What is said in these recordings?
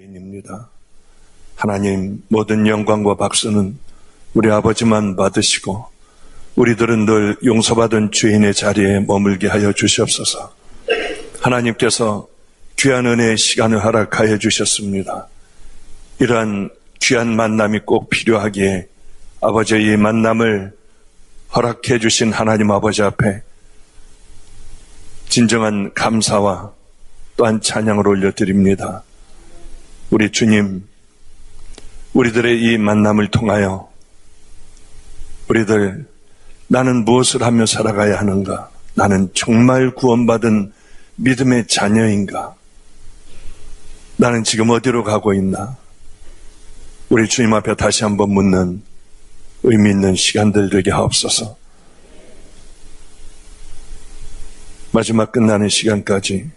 죄인입니다. 하나님, 모든 영광과 박수는 우리 아버지만 받으시고 우리들은 늘 용서받은 죄인의 자리에 머물게 하여 주시옵소서. 하나님께서 귀한 은혜의 시간을 허락하여 주셨습니다. 이러한 귀한 만남이 꼭 필요하기에 아버지의 만남을 허락해 주신 하나님 아버지 앞에 진정한 감사와 또한 찬양을 올려드립니다. 우리 주님, 우리들의 이 만남을 통하여 우리들, 나는 무엇을 하며 살아가야 하는가? 나는 정말 구원받은 믿음의 자녀인가? 나는 지금 어디로 가고 있나? 우리 주님 앞에 다시 한번 묻는 의미 있는 시간들 되게 하옵소서. 마지막 끝나는 시간까지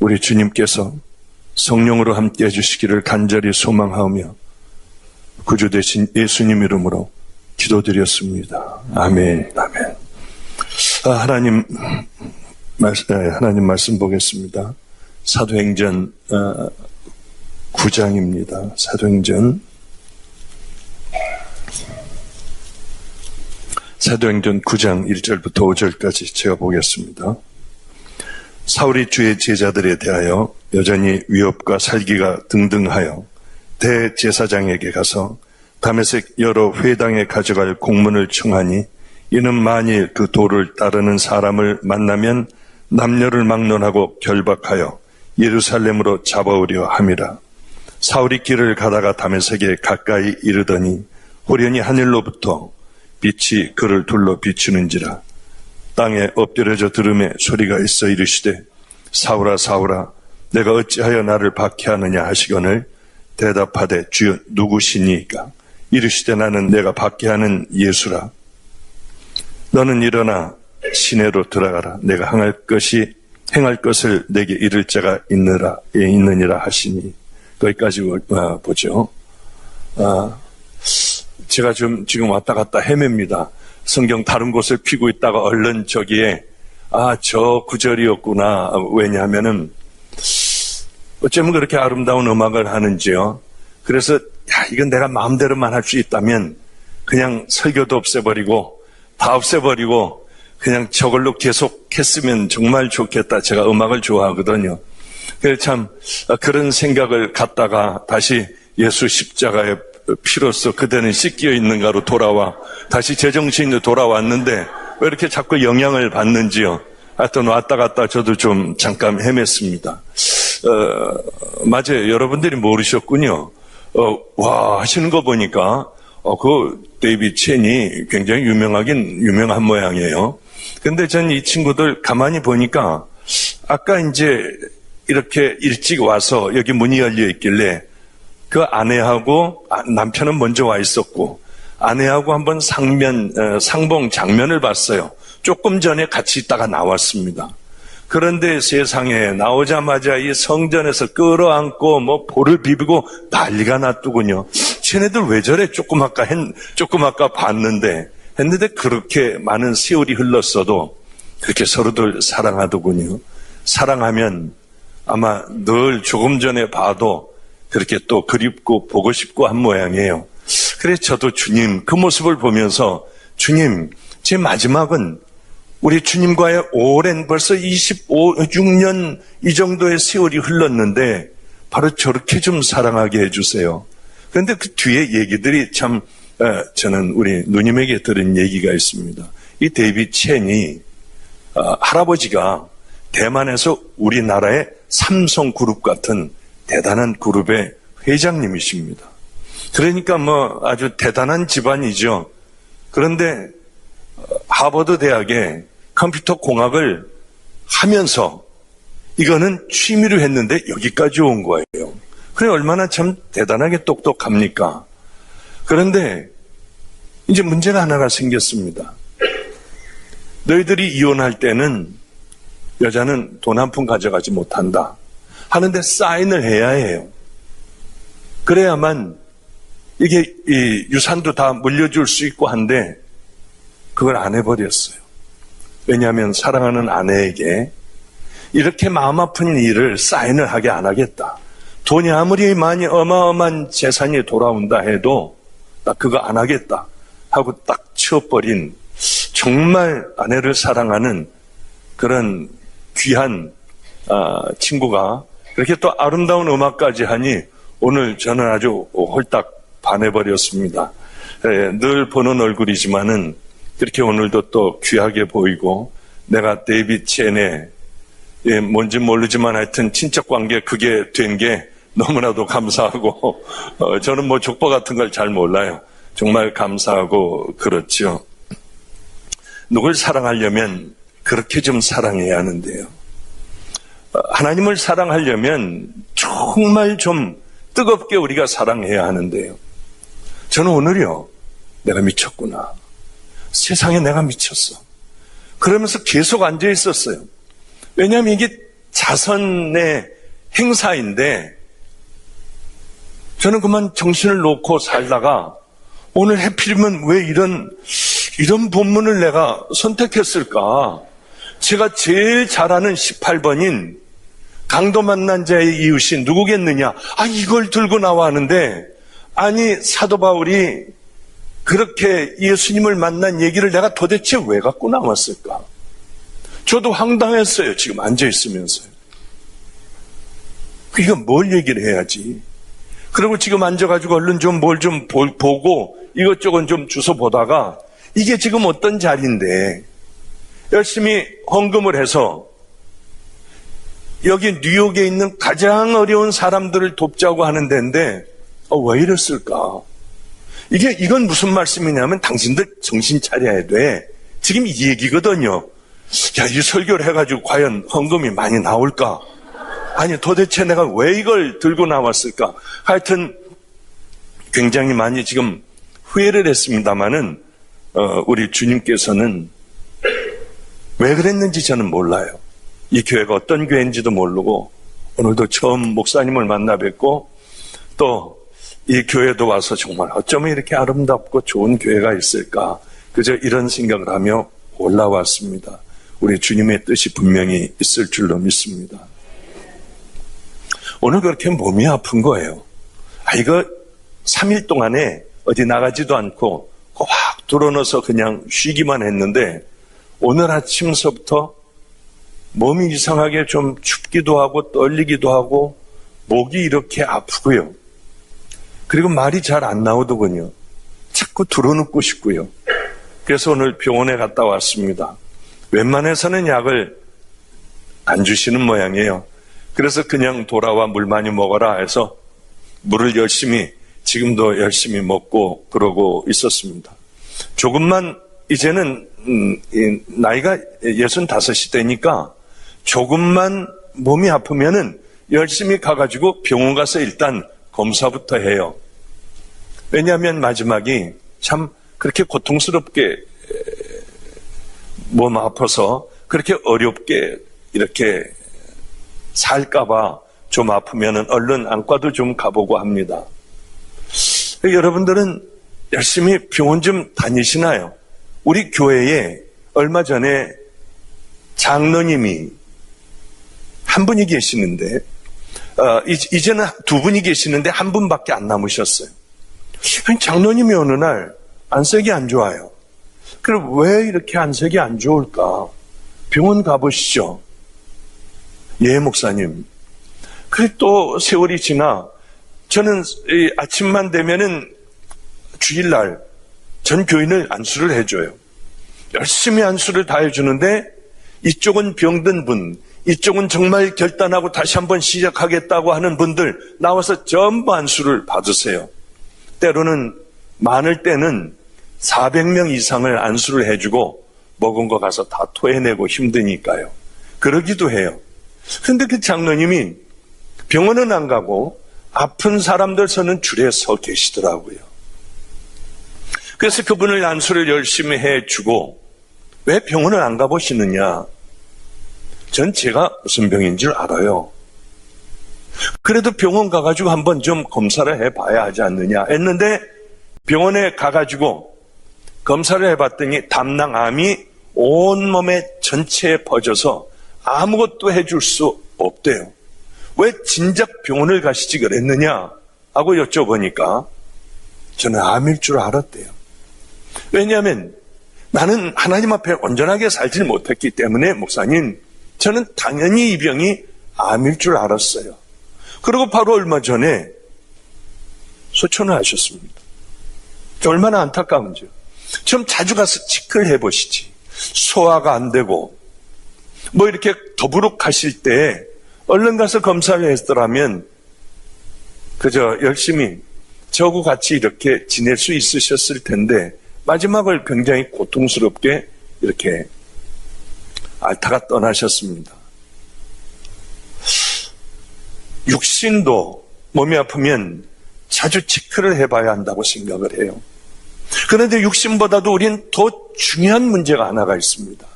우리 주님께서 성령으로 함께 해주시기를 간절히 소망하며 구주 되신 예수님 이름으로 기도드렸습니다. 아멘. 아멘. 하나님 말씀 보겠습니다. 사도행전 9장입니다. 사도행전 9장 1절부터 5절까지 제가 보겠습니다. 사울이 주의 제자들에 대하여 여전히 위협과 살기가 등등하여 대제사장에게 가서 다메섹 여러 회당에 가져갈 공문을 청하니 이는 만일 그 도를 따르는 사람을 만나면 남녀를 막론하고 결박하여 예루살렘으로 잡아오려 함이라. 사울이 길을 가다가 다메섹에 가까이 이르더니 호련히 하늘로부터 빛이 그를 둘러 비추는지라. 땅에 엎드려져 들음에 소리가 있어 이르시되 사울아 사울아 내가 어찌하여 나를 박해하느냐 하시거늘 대답하되 주여 누구시니까? 이르시되 나는 내가 박해하는 예수라. 너는 일어나 시내로 들어가라. 내가 행할 것을 내게 이를 자가 있느니라 하시니. 거기까지 보죠. 제가 지금 왔다 갔다 헤맵니다. 성경 다른 곳을 피고 있다가 얼른 저기에 저 구절이었구나. 왜냐하면은 어쩌면 그렇게 아름다운 음악을 하는지요. 그래서 이건 내가 마음대로만 할 수 있다면 그냥 설교도 없애버리고 다 없애버리고 그냥 저걸로 계속 했으면 정말 좋겠다. 제가 음악을 좋아하거든요. 그래서 참 그런 생각을 갖다가 다시 예수 십자가의 피로써 그대는 씻겨 있는가로 돌아와 다시 제정신으로 돌아왔는데 왜 이렇게 자꾸 영향을 받는지요. 하여튼 왔다 갔다 저도 좀 잠깐 헤맸습니다. 맞아요. 여러분들이 모르셨군요. 와 하시는 거 보니까 그 데이비드 첸이 굉장히 유명한 모양이에요. 근데 전 이 친구들 가만히 보니까 아까 이제 이렇게 일찍 와서 여기 문이 열려 있길래 그 아내하고 남편은 먼저 와 있었고 아내하고 한번 상봉 장면을 봤어요. 조금 전에 같이 있다가 나왔습니다. 그런데 세상에 나오자마자 이 성전에서 끌어안고 볼을 비비고 난리가 났더군요. 쟤네들 왜 저래? 조금 아까 봤는데 했는데 그렇게 많은 세월이 흘렀어도 그렇게 서로들 사랑하더군요. 사랑하면 아마 늘 조금 전에 봐도 그렇게 또 그립고 보고 싶고 한 모양이에요. 그래서 저도 주님 그 모습을 보면서 주님 제 마지막은 우리 주님과의 오랜 벌써 26년 이 정도의 세월이 흘렀는데 바로 저렇게 좀 사랑하게 해주세요. 그런데 그 뒤에 얘기들이 참 저는 우리 누님에게 들은 얘기가 있습니다. 이 데이비드 첸이 할아버지가 대만에서 우리나라의 삼성그룹 같은 대단한 그룹의 회장님이십니다. 그러니까 아주 대단한 집안이죠. 그런데 하버드 대학에 컴퓨터 공학을 하면서 이거는 취미로 했는데 여기까지 온 거예요. 그래 얼마나 참 대단하게 똑똑합니까? 그런데 이제 문제가 하나가 생겼습니다. 너희들이 이혼할 때는 여자는 돈 한 푼 가져가지 못한다 하는데 사인을 해야 해요. 그래야만 이게 이 유산도 다 물려줄 수 있고 한데 그걸 안 해버렸어요. 왜냐하면 사랑하는 아내에게 이렇게 마음 아픈 일을 사인을 하게 안 하겠다. 돈이 아무리 많이 어마어마한 재산이 돌아온다 해도 나 그거 안 하겠다 하고 딱 치워버린 정말 아내를 사랑하는 그런 귀한 친구가 그렇게 또 아름다운 음악까지 하니 오늘 저는 아주 홀딱 반해버렸습니다. 늘 보는 얼굴이지만은 그렇게 오늘도 또 귀하게 보이고 내가 데이비드 첸의 뭔지 모르지만 하여튼 친척 관계 그게 된 게 너무나도 감사하고 저는 뭐 족보 같은 걸 잘 몰라요. 정말 감사하고 그렇죠. 누굴 사랑하려면 그렇게 좀 사랑해야 하는데요. 하나님을 사랑하려면 정말 좀 뜨겁게 우리가 사랑해야 하는데요. 저는 오늘요, 내가 미쳤구나. 세상에 내가 미쳤어. 그러면서 계속 앉아 있었어요. 왜냐하면 이게 자선의 행사인데 저는 그만 정신을 놓고 살다가 오늘 해필이면 왜 이런 본문을 내가 선택했을까? 제가 제일 잘 아는 18번인 강도 만난 자의 이웃이 누구겠느냐? 이걸 들고 나와 하는데 아니 사도 바울이 그렇게 예수님을 만난 얘기를 내가 도대체 왜 갖고 나왔을까? 저도 황당했어요. 지금 앉아있으면서요. 이건 뭘 얘기를 해야지? 그리고 지금 앉아가지고 얼른 좀 뭘 좀 보고 이것저것 좀 주워 보다가 이게 지금 어떤 자리인데 열심히 헌금을 해서 여기 뉴욕에 있는 가장 어려운 사람들을 돕자고 하는 데인데 왜 이랬을까? 이건 무슨 말씀이냐면 당신들 정신 차려야 돼. 지금 이 얘기거든요. 이 설교를 해가지고 과연 헌금이 많이 나올까? 아니 도대체 내가 왜 이걸 들고 나왔을까? 하여튼 굉장히 많이 지금 후회를 했습니다마는 우리 주님께서는 왜 그랬는지 저는 몰라요. 이 교회가 어떤 교회인지도 모르고 오늘도 처음 목사님을 만나 뵙고 또 이 교회도 와서 정말 어쩌면 이렇게 아름답고 좋은 교회가 있을까 그저 이런 생각을 하며 올라왔습니다. 우리 주님의 뜻이 분명히 있을 줄로 믿습니다. 오늘 그렇게 몸이 아픈 거예요. 이거 3일 동안에 어디 나가지도 않고 확 들어넣어서 그냥 쉬기만 했는데 오늘 아침서부터 몸이 이상하게 좀 춥기도 하고 떨리기도 하고 목이 이렇게 아프고요. 그리고 말이 잘 안 나오더군요. 자꾸 들어눕고 싶고요. 그래서 오늘 병원에 갔다 왔습니다. 웬만해서는 약을 안 주시는 모양이에요. 그래서 그냥 돌아와 물 많이 먹어라 해서 물을 열심히 지금도 열심히 먹고 그러고 있었습니다. 조금만 이제는 나이가 65이 되니까 조금만 몸이 아프면은 열심히 가가지고 병원 가서 일단 검사부터 해요. 왜냐하면 마지막이 참 그렇게 고통스럽게 몸 아파서 그렇게 어렵게 이렇게 살까봐 좀 아프면은 얼른 안과도 좀 가보고 합니다. 여러분들은 열심히 병원 좀 다니시나요? 우리 교회에 얼마 전에 장로님이 한 분이 계시는데 이제는 두 분이 계시는데 한 분밖에 안 남으셨어요. 장로님이 어느 날 안색이 안 좋아요. 그럼 왜 이렇게 안색이 안 좋을까? 병원 가보시죠. 예, 목사님. 그래 또 세월이 지나 저는 아침만 되면은 주일날 전 교인을 안수를 해줘요. 열심히 안수를 다 해주는데 이쪽은 병든 분, 이쪽은 정말 결단하고 다시 한번 시작하겠다고 하는 분들 나와서 전부 안수를 받으세요. 때로는 많을 때는 400명 이상을 안수를 해주고 먹은 거 가서 다 토해내고 힘드니까요. 그러기도 해요. 그런데 그 장로님이 병원은 안 가고 아픈 사람들 서는 줄에 서 계시더라고요. 그래서 그분을 안수를 열심히 해주고 왜 병원을 안 가보시느냐? 전 제가 무슨 병인 줄 알아요. 그래도 병원 가가지고 한번 좀 검사를 해봐야 하지 않느냐 했는데 병원에 가가지고 검사를 해봤더니 담낭암이 온몸에 전체에 퍼져서 아무것도 해줄 수 없대요. 왜 진작 병원을 가시지 그랬느냐 하고 여쭤보니까 저는 암일 줄 알았대요. 왜냐하면 나는 하나님 앞에 온전하게 살지 못했기 때문에 목사님, 저는 당연히 이 병이 암일 줄 알았어요. 그리고 바로 얼마 전에 소천을 하셨습니다. 얼마나 안타까운지요. 좀 자주 가서 체크를 해보시지. 소화가 안 되고 뭐 이렇게 더부룩하실 때 얼른 가서 검사를 했더라면 그저 열심히 저하고 같이 이렇게 지낼 수 있으셨을 텐데 마지막을 굉장히 고통스럽게 이렇게 앓다가 떠나셨습니다. 육신도 몸이 아프면 자주 체크를 해봐야 한다고 생각을 해요. 그런데 육신보다도 우린 더 중요한 문제가 하나가 있습니다.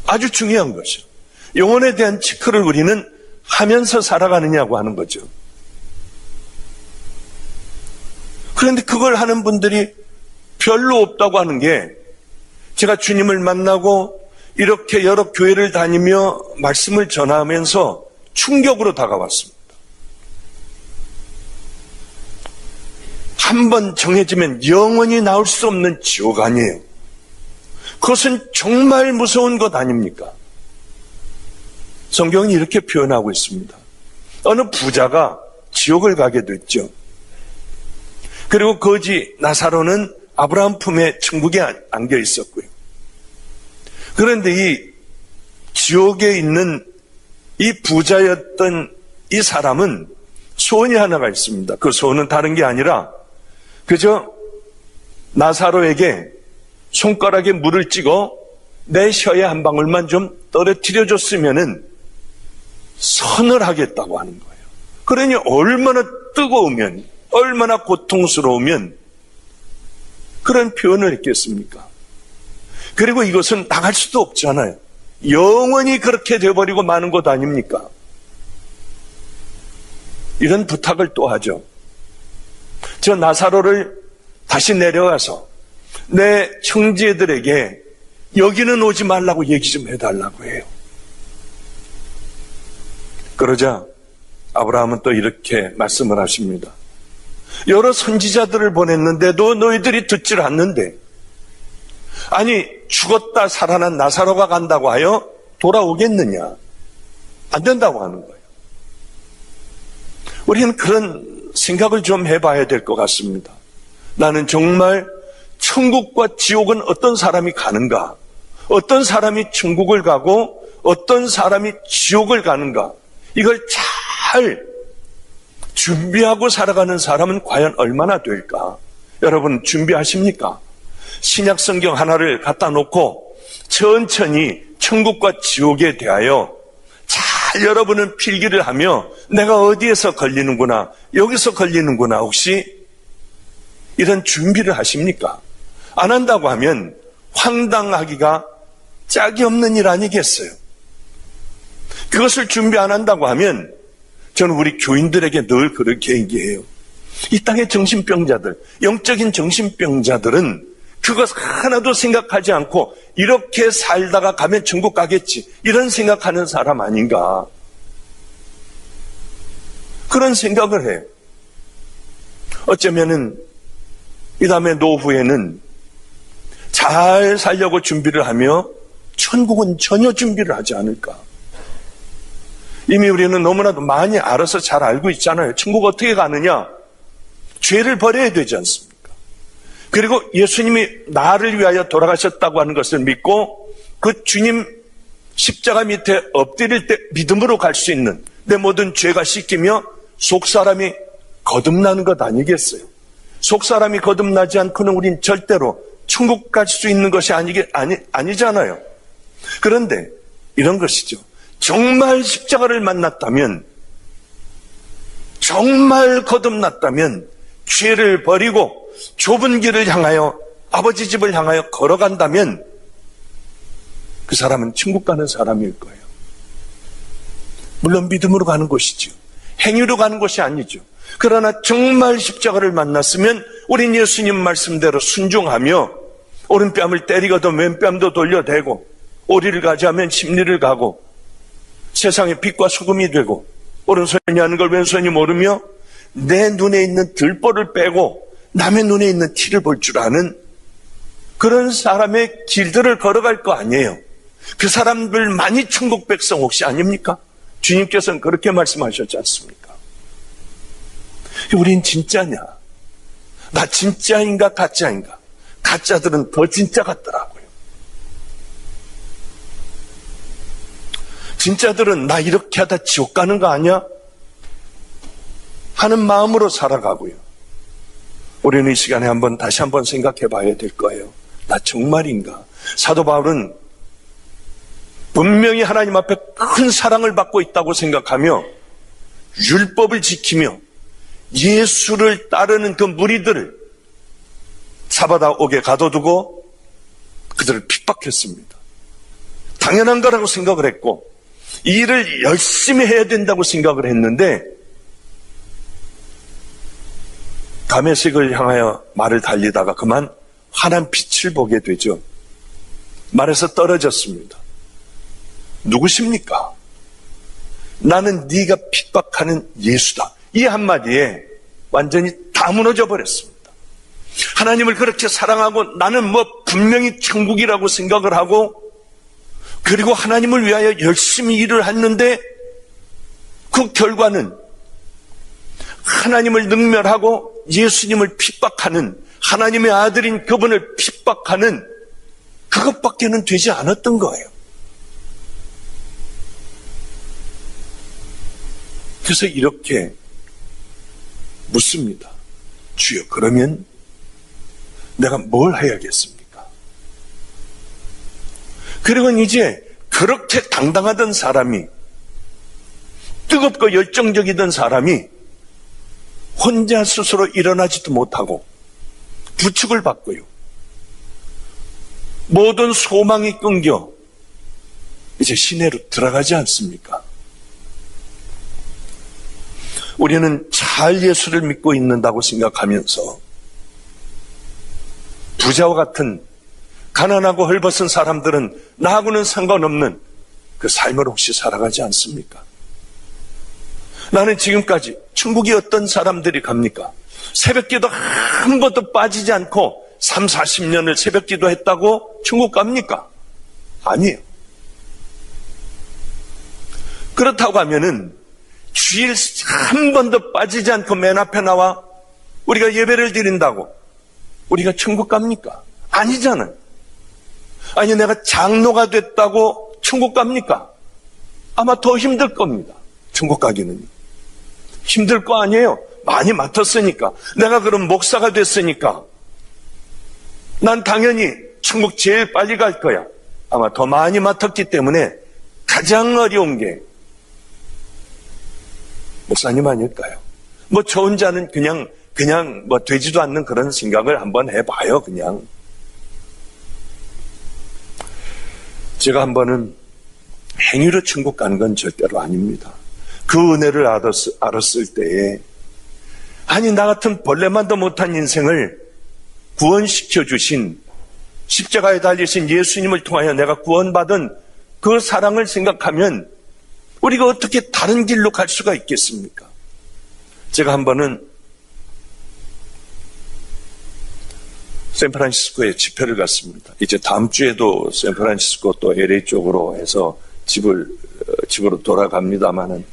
아주 중요한 것이죠. 영혼에 대한 체크를 우리는 하면서 살아가느냐고 하는 거죠. 그런데 그걸 하는 분들이 별로 없다고 하는 게 제가 주님을 만나고 이렇게 여러 교회를 다니며 말씀을 전하면서 충격으로 다가왔습니다. 한번 정해지면 영원히 나올 수 없는 지옥 아니에요. 그것은 정말 무서운 것 아닙니까? 성경은 이렇게 표현하고 있습니다. 어느 부자가 지옥을 가게 됐죠. 그리고 거지 나사로는 아브라함 품에 천국에 안겨 있었고요. 그런데 이 지옥에 있는 이 부자였던 이 사람은 소원이 하나가 있습니다. 그 소원은 다른 게 아니라 그저 나사로에게 손가락에 물을 찍어 내 혀에 한 방울만 좀 떨어뜨려 줬으면은 선을 하겠다고 하는 거예요. 그러니 얼마나 뜨거우면, 얼마나 고통스러우면 그런 표현을 했겠습니까? 그리고 이것은 나갈 수도 없잖아요. 영원히 그렇게 돼버리고 마는 것 아닙니까? 이런 부탁을 또 하죠. 저 나사로를 다시 내려가서 내 형제들에게 여기는 오지 말라고 얘기 좀 해달라고 해요. 그러자 아브라함은 또 이렇게 말씀을 하십니다. 여러 선지자들을 보냈는데도 너희들이 듣질 않는데, 아니 죽었다 살아난 나사로가 간다고 하여 돌아오겠느냐? 안 된다고 하는 거예요. 우리는 그런 생각을 좀 해봐야 될 것 같습니다. 나는 정말 천국과 지옥은 어떤 사람이 가는가? 어떤 사람이 천국을 가고 어떤 사람이 지옥을 가는가? 이걸 잘 준비하고 살아가는 사람은 과연 얼마나 될까? 여러분 준비하십니까? 신약 성경 하나를 갖다 놓고 천천히 천국과 지옥에 대하여 잘 여러분은 필기를 하며 내가 어디에서 걸리는구나, 여기서 걸리는구나, 혹시 이런 준비를 하십니까? 안 한다고 하면 황당하기가 짝이 없는 일 아니겠어요? 그것을 준비 안 한다고 하면 저는 우리 교인들에게 늘 그렇게 얘기해요. 이 땅의 정신병자들, 영적인 정신병자들은 그것 하나도 생각하지 않고 이렇게 살다가 가면 천국 가겠지, 이런 생각하는 사람 아닌가, 그런 생각을 해요. 어쩌면은 이 다음에 노후에는 잘 살려고 준비를 하며 천국은 전혀 준비를 하지 않을까. 이미 우리는 너무나도 많이 알아서 잘 알고 있잖아요. 천국 어떻게 가느냐? 죄를 버려야 되지 않습니까? 그리고 예수님이 나를 위하여 돌아가셨다고 하는 것을 믿고 그 주님 십자가 밑에 엎드릴 때 믿음으로 갈 수 있는, 내 모든 죄가 씻기며 속사람이 거듭나는 것 아니겠어요? 속사람이 거듭나지 않고는 우린 절대로 천국 갈 수 있는 것이 아니잖아요. 그런데 이런 것이죠. 정말 십자가를 만났다면, 정말 거듭났다면, 죄를 버리고 좁은 길을 향하여 아버지 집을 향하여 걸어간다면 그 사람은 천국 가는 사람일 거예요. 물론 믿음으로 가는 것이죠. 행위로 가는 것이 아니죠. 그러나 정말 십자가를 만났으면 우린 예수님 말씀대로 순종하며 오른뺨을 때리거든 왼뺨도 돌려대고 오리를 가자면 십리를 가고 세상의 빛과 소금이 되고 오른손이 하는 걸 왼손이 모르며 내 눈에 있는 들보를 빼고 남의 눈에 있는 티를 볼 줄 아는 그런 사람의 길들을 걸어갈 거 아니에요. 그 사람들 많이 천국 백성 혹시 아닙니까? 주님께서는 그렇게 말씀하셨지 않습니까? 우린 진짜냐? 나 진짜인가 가짜인가? 가짜들은 더 진짜 같더라고요. 진짜들은 나 이렇게 하다 지옥 가는 거 아니야? 하는 마음으로 살아가고요. 우리는 이 시간에 다시 한번 생각해 봐야 될 거예요. 나 정말인가? 사도 바울은 분명히 하나님 앞에 큰 사랑을 받고 있다고 생각하며 율법을 지키며 예수를 따르는 그 무리들을 잡아다 옥에 가둬두고 그들을 핍박했습니다. 당연한 거라고 생각을 했고 이 일을 열심히 해야 된다고 생각을 했는데 다메섹을 향하여 말을 달리다가 그만 환한 빛을 보게 되죠. 말에서 떨어졌습니다. 누구십니까? 나는 네가 핍박하는 예수다. 이 한마디에 완전히 다 무너져 버렸습니다. 하나님을 그렇게 사랑하고 나는 분명히 천국이라고 생각을 하고 그리고 하나님을 위하여 열심히 일을 했는데 그 결과는 하나님을 능멸하고 예수님을 핍박하는 하나님의 아들인 그분을 핍박하는 그것밖에는 되지 않았던 거예요. 그래서 이렇게 묻습니다. 주여, 그러면 내가 뭘 해야겠습니까? 그리고 이제 그렇게 당당하던 사람이, 뜨겁고 열정적이던 사람이 혼자 스스로 일어나지도 못하고 부축을 받고요. 모든 소망이 끊겨 이제 시내로 들어가지 않습니까? 우리는 잘 예수를 믿고 있는다고 생각하면서 부자와 같은 가난하고 헐벗은 사람들은 나하고는 상관없는 그 삶을 혹시 살아가지 않습니까? 나는 지금까지 천국이 어떤 사람들이 갑니까? 새벽기도 한 번도 빠지지 않고 3, 40년을 새벽기도 했다고 천국 갑니까? 아니에요. 그렇다고 하면은 주일 한 번도 빠지지 않고 맨 앞에 나와 우리가 예배를 드린다고 우리가 천국 갑니까? 아니잖아요. 아니, 내가 장로가 됐다고 천국 갑니까? 아마 더 힘들 겁니다. 천국 가기는. 힘들 거 아니에요. 많이 맡았으니까. 내가 그럼 목사가 됐으니까 난 당연히 천국 제일 빨리 갈 거야. 아마 더 많이 맡았기 때문에 가장 어려운 게 목사님 아닐까요? 저 혼자는 그냥 되지도 않는 그런 생각을 한번 해봐요, 그냥. 제가 한 번은 행위로 천국 가는 건 절대로 아닙니다. 그 은혜를 알았을 때에, 아니, 나 같은 벌레만도 못한 인생을 구원시켜 주신, 십자가에 달리신 예수님을 통하여 내가 구원받은 그 사랑을 생각하면 우리가 어떻게 다른 길로 갈 수가 있겠습니까? 제가 한 번은 샌프란시스코에 집회를 갔습니다. 이제 다음 주에도 샌프란시스코 또 LA 쪽으로 해서 집으로 돌아갑니다마는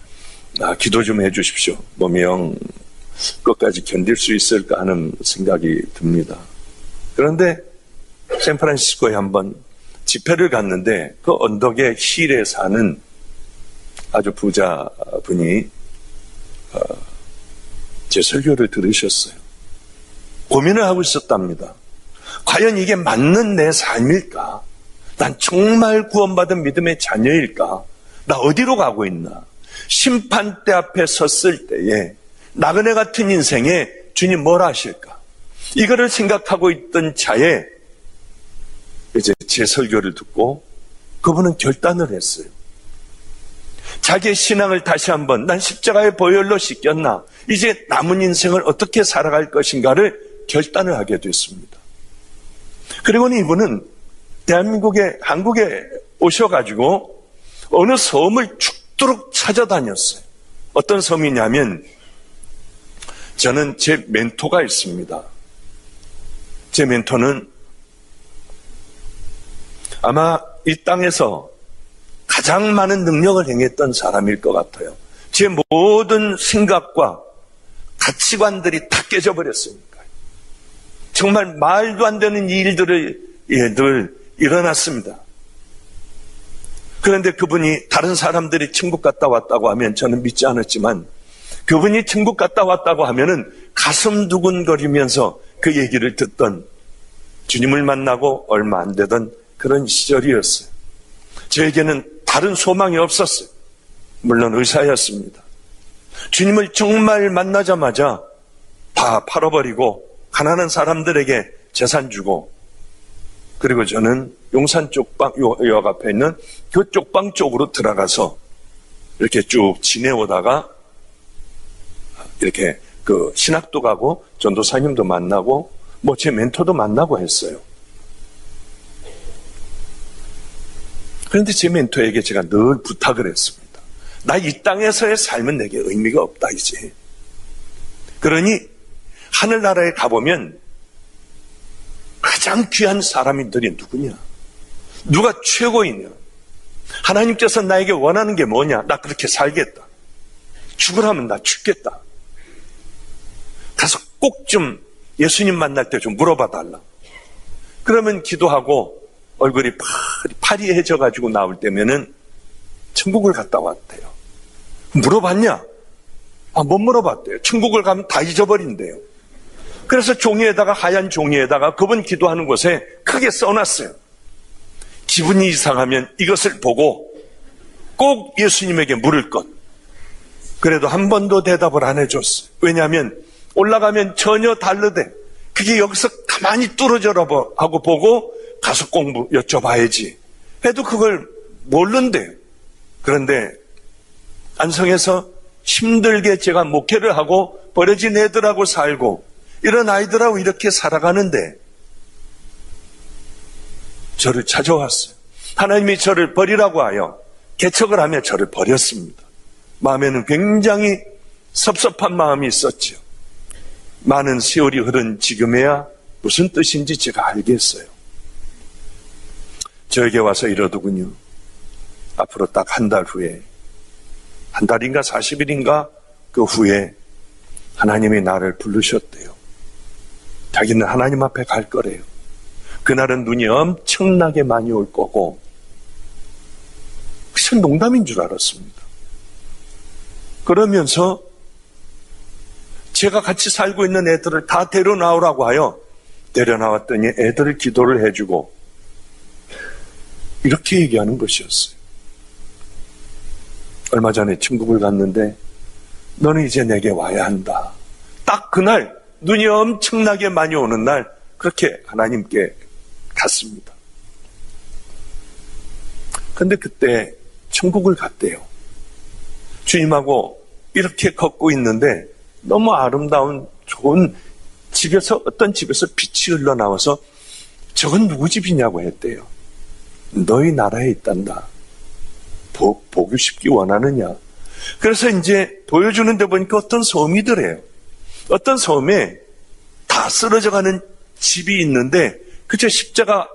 기도 좀 해주십시오. 몸이 영 끝까지 견딜 수 있을까 하는 생각이 듭니다. 그런데 샌프란시스코에 한번 집회를 갔는데 그 언덕의 힐에 사는 아주 부자분이 제 설교를 들으셨어요. 고민을 하고 있었답니다. 과연 이게 맞는 내 삶일까? 난 정말 구원받은 믿음의 자녀일까? 나 어디로 가고 있나? 심판대 앞에 섰을 때에 나그네 같은 인생에 주님 뭘 하실까? 이거를 생각하고 있던 차에 이제 제 설교를 듣고 그분은 결단을 했어요. 자기의 신앙을 다시 한번, 난 십자가의 보혈로 씻겼나? 이제 남은 인생을 어떻게 살아갈 것인가를 결단을 하게 됐습니다. 그리고는 이분은 한국에 오셔가지고 어느 섬을 죽도록 찾아다녔어요. 어떤 섬이냐면 저는 제 멘토가 있습니다. 제 멘토는 아마 이 땅에서 가장 많은 능력을 행했던 사람일 것 같아요. 제 모든 생각과 가치관들이 다 깨져버렸으니까. 정말 말도 안 되는 일들이 일어났습니다. 그런데 그분이 다른 사람들이 천국 갔다 왔다고 하면 저는 믿지 않았지만 그분이 천국 갔다 왔다고 하면은 가슴 두근거리면서 그 얘기를 듣던 주님을 만나고 얼마 안 되던 그런 시절이었어요. 저에게는 다른 소망이 없었어요. 물론 의사였습니다. 주님을 정말 만나자마자 다 팔아버리고 가난한 사람들에게 재산 주고 그리고 저는 용산 쪽방, 역 앞에 있는 그 쪽방 쪽으로 들어가서 이렇게 쭉 지내오다가 이렇게 그 신학도 가고 전도사님도 만나고 뭐 제 멘토도 만나고 했어요. 그런데 제 멘토에게 제가 늘 부탁을 했습니다. 나 이 땅에서의 삶은 내게 의미가 없다 이제. 그러니 하늘나라에 가보면 가장 귀한 사람들이 누구냐? 누가 최고이냐? 하나님께서 나에게 원하는 게 뭐냐? 나 그렇게 살겠다. 죽으라면 나 죽겠다. 가서 꼭 좀 예수님 만날 때 좀 물어봐 달라. 그러면 기도하고 얼굴이 파리해져가지고 나올 때면은 천국을 갔다 왔대요. 물어봤냐? 못 물어봤대요. 천국을 가면 다 잊어버린대요. 그래서 종이에다가 하얀 종이에다가 그분 기도하는 곳에 크게 써놨어요. 기분이 이상하면 이것을 보고 꼭 예수님에게 물을 것. 그래도 한 번도 대답을 안 해줬어요. 왜냐하면 올라가면 전혀 다르대. 그게 여기서 가만히 뚫어져라 하고 보고 가서 공부 여쭤봐야지. 해도 그걸 모른대요. 그런데 안성에서 힘들게 제가 목회를 하고 버려진 애들하고 살고 이런 아이들하고 이렇게 살아가는데 저를 찾아왔어요. 하나님이 저를 버리라고 하여 개척을 하며 저를 버렸습니다. 마음에는 굉장히 섭섭한 마음이 있었죠. 많은 세월이 흐른 지금에야 무슨 뜻인지 제가 알겠어요. 저에게 와서 이러더군요. 앞으로 딱 한 달 후에, 한 달인가 40일인가 그 후에 하나님이 나를 부르셨대요. 자기는 하나님 앞에 갈 거래요. 그날은 눈이 엄청나게 많이 올 거고, 그냥 농담인 줄 알았습니다. 그러면서 제가 같이 살고 있는 애들을 다 데려나오라고 하여 데려나왔더니 애들 기도를 해주고 이렇게 얘기하는 것이었어요. 얼마 전에 천국을 갔는데 너는 이제 내게 와야 한다. 딱 그날 눈이 엄청나게 많이 오는 날 그렇게 하나님께 갔습니다. 그런데 그때 천국을 갔대요. 주님하고 이렇게 걷고 있는데 너무 아름다운 좋은 집에서 어떤 집에서 빛이 흘러나와서 저건 누구 집이냐고 했대요. 너희 나라에 있단다. 보고 싶기 원하느냐. 그래서 이제 보여주는 데 보니까 어떤 섬이더래요. 어떤 섬에 다 쓰러져가는 집이 있는데 그저 십자가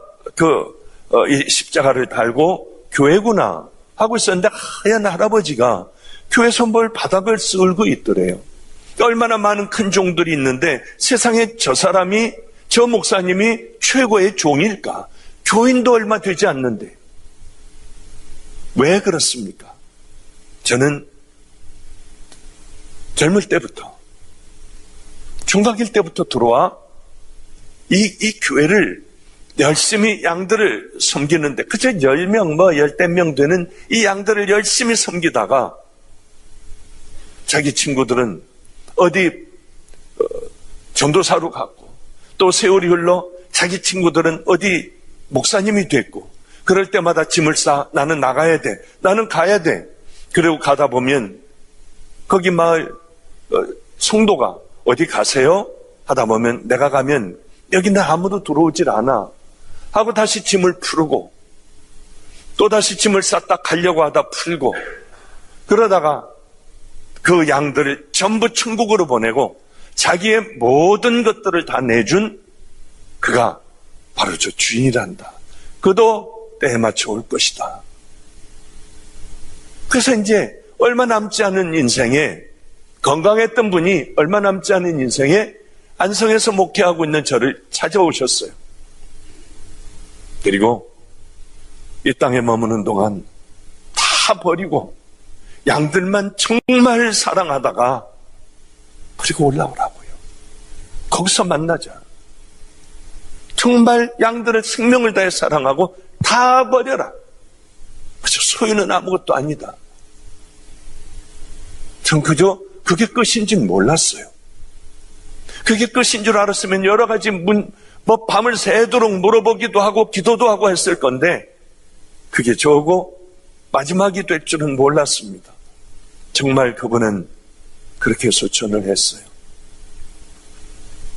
이 십자가를 달고 교회구나 하고 있었는데 하얀 할아버지가 교회 선벌 바닥을 쓸고 있더래요. 얼마나 많은 큰 종들이 있는데 세상에 저 사람이, 저 목사님이 최고의 종일까? 교인도 얼마 되지 않는데. 왜 그렇습니까? 저는 젊을 때부터, 총각일 때부터 들어와 이 교회를 열심히 양들을 섬기는데 그저 10명, 10명 되는 이 양들을 열심히 섬기다가 자기 친구들은 어디 전도사로 갔고 또 세월이 흘러 자기 친구들은 어디 목사님이 됐고 그럴 때마다 짐을 싸 나는 나가야 돼. 나는 가야 돼. 그리고 가다 보면 거기 마을 성도가 어디 가세요? 하다 보면 내가 가면 여기는 아무도 들어오질 않아. 하고 다시 짐을 풀고 또 다시 짐을 쌌다 가려고 하다 풀고 그러다가 그 양들을 전부 천국으로 보내고 자기의 모든 것들을 다 내준 그가 바로 저 주인이란다. 그도 때에 맞춰 올 것이다. 그래서 이제 얼마 남지 않은 인생에, 건강했던 분이 얼마 남지 않은 인생에 안성에서 목회하고 있는 저를 찾아오셨어요. 그리고 이 땅에 머무는 동안 다 버리고 양들만 정말 사랑하다가 그리고 올라오라고요. 거기서 만나자. 정말 양들을 생명을 다해 사랑하고 다 버려라. 그저 소유는 아무것도 아니다. 전 그저 그게 끝인 줄 몰랐어요. 그게 끝인 줄 알았으면 여러 가지 밤을 새도록 물어보기도 하고 기도도 하고 했을 건데 그게 저고 마지막이 될 줄은 몰랐습니다. 정말 그분은 그렇게 소천을 했어요.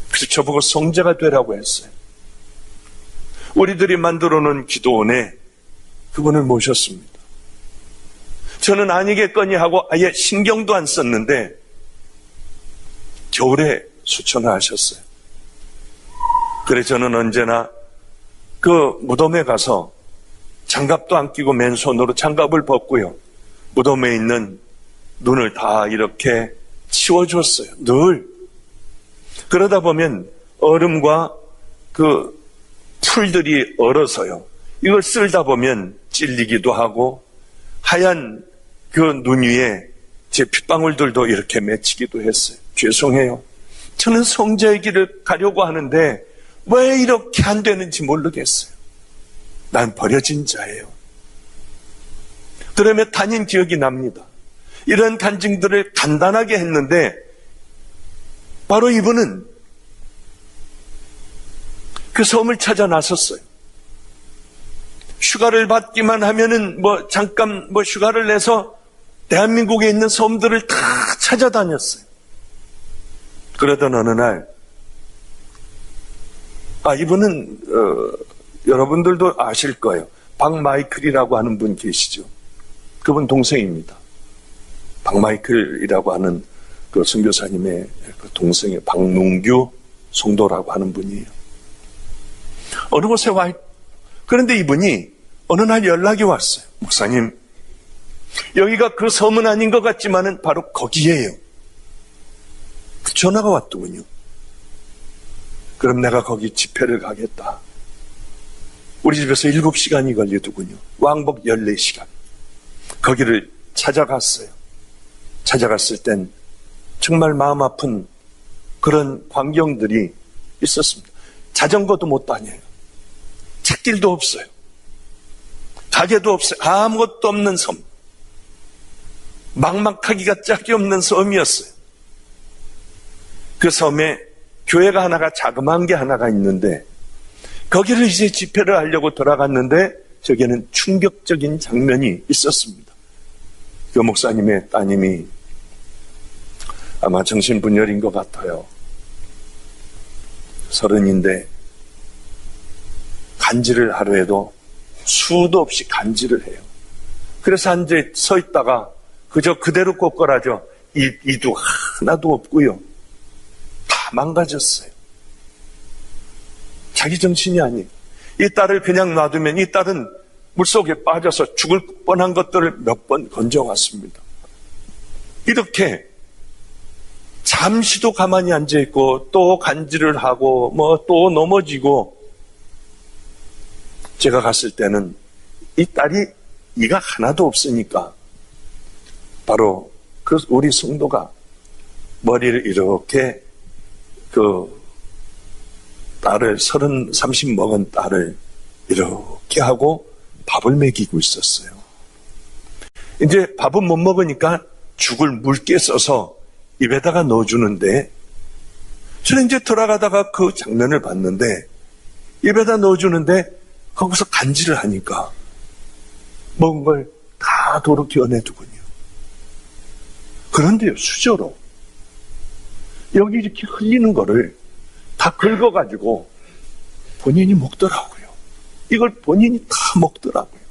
그래서 저보고 성자가 되라고 했어요. 우리들이 만들어 놓은 기도원에 그분을 모셨습니다. 저는 아니겠거니 하고 아예 신경도 안 썼는데 겨울에 수천을 하셨어요. 그래 저는 언제나 그 무덤에 가서 장갑도 안 끼고 맨손으로 장갑을 벗고요. 무덤에 있는 눈을 다 이렇게 치워줬어요. 늘. 그러다 보면 얼음과 그 풀들이 얼어서요. 이걸 쓸다 보면 찔리기도 하고 하얀 그 눈 위에 제 핏방울들도 이렇게 맺히기도 했어요. 죄송해요. 저는 성자의 길을 가려고 하는데 왜 이렇게 안 되는지 모르겠어요. 난 버려진 자예요. 그러며 다닌 기억이 납니다. 이런 간증들을 간단하게 했는데 바로 이분은 그 섬을 찾아 나섰어요. 휴가를 받기만 하면은 잠깐 휴가를 내서 대한민국에 있는 섬들을 다 찾아다녔어요. 그러던 어느 날, 이분은 여러분들도 아실 거예요. 박마이클이라고 하는 분 계시죠? 그분 동생입니다. 박마이클이라고 하는 그 선교사님의 그 동생의 박농규 성도라고 하는 분이에요. 어느 곳에 와 그런데 이분이 어느 날 연락이 왔어요. 목사님, 여기가 그 섬은 아닌 것 같지만은 바로 거기에요. 전화가 왔더군요. 그럼 내가 거기 집회를 가겠다. 우리 집에서 7시간이 걸리더군요. 왕복 14시간. 거기를 찾아갔어요. 찾아갔을 땐 정말 마음 아픈 그런 광경들이 있었습니다. 자전거도 못 다녀요. 찻길도 없어요. 가게도 없어요. 아무것도 없는 섬. 막막하기가 짝이 없는 섬이었어요. 그 섬에 교회가 하나가 자그마한 게 하나가 있는데 거기를 이제 집회를 하려고 돌아갔는데 저기에는 충격적인 장면이 있었습니다. 그 목사님의 따님이 아마 정신분열인 것 같아요. 30인데 간질을 하루에도 수도 없이 간질을 해요. 그래서 앉아 서 있다가 그저 그대로 꼬꾸라져 이도 하나도 없고요. 다 망가졌어요. 자기 정신이 아니에요. 이 딸을 그냥 놔두면 이 딸은 물속에 빠져서 죽을 뻔한 것들을 몇 번 건져왔습니다. 이렇게 잠시도 가만히 앉아있고 또 간질을 하고 또 넘어지고 제가 갔을 때는 이 딸이 이가 하나도 없으니까 바로 그 우리 성도가 머리를 이렇게 그 딸을 30 먹은 딸을 이렇게 하고 밥을 먹이고 있었어요. 이제 밥은 못 먹으니까 죽을 묽게 써서 입에다가 넣어주는데 저는 이제 돌아가다가 그 장면을 봤는데 입에다 넣어주는데 거기서 간질을 하니까 먹은 걸 다 도로 기어내두군요. 그런데요, 수저로 여기 이렇게 흘리는 거를 다 긁어가지고 본인이 먹더라고요. 이걸 본인이 다 먹더라고요.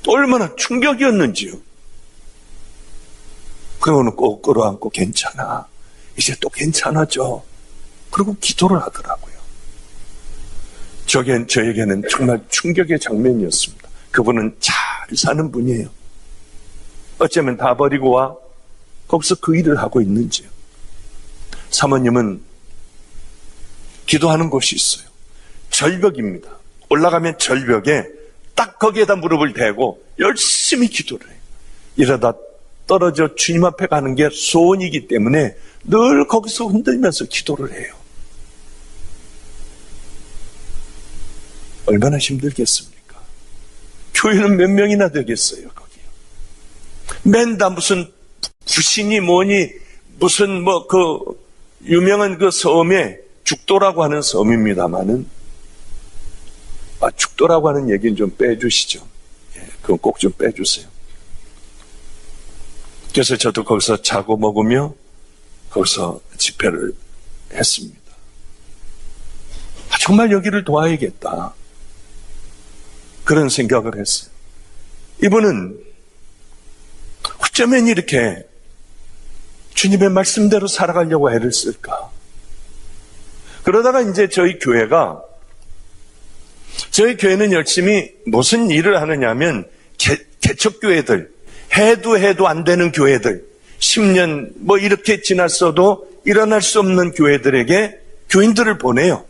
얼마나 충격이었는지요. 그러고는 꼭 끌어안고 괜찮아. 이제 또 괜찮아져. 그리고 기도를 하더라고요. 저에게는 정말 충격의 장면이었습니다. 그분은 잘 사는 분이에요. 어쩌면 다 버리고 와 거기서 그 일을 하고 있는지요. 사모님은 기도하는 곳이 있어요. 절벽입니다. 올라가면 절벽에 딱 거기에다 무릎을 대고 열심히 기도를 해요. 이러다 떨어져 주님 앞에 가는 게 소원이기 때문에 늘 거기서 흔들면서 기도를 해요. 얼마나 힘들겠습니까? 교회는 몇 명이나 되겠어요, 거기요. 맨 다 무슨 구신이 뭐니, 무슨 유명한 그 섬에 죽도라고 하는 섬입니다만은, 죽도라고 하는 얘기는 좀 빼주시죠. 예, 그건 꼭 좀 빼주세요. 그래서 저도 거기서 자고 먹으며 거기서 집회를 했습니다. 정말 여기를 도와야겠다. 그런 생각을 했어요. 이분은 어쩌면 이렇게 주님의 말씀대로 살아가려고 애를 쓸까? 그러다가 이제 저희 교회는 열심히 무슨 일을 하느냐 하면 개척교회들, 해도 안 되는 교회들, 10년 이렇게 지났어도 일어날 수 없는 교회들에게 교인들을 보내요.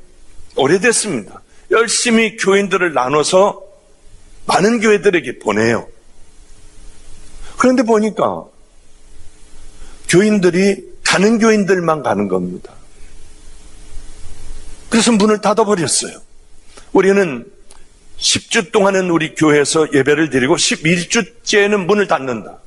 오래됐습니다. 열심히 교인들을 나눠서 많은 교회들에게 보내요. 그런데 보니까 교인들이 가는 교인들만 가는 겁니다. 그래서 문을 닫아버렸어요. 우리는 10주 동안은 우리 교회에서 예배를 드리고 11주째는 문을 닫는다.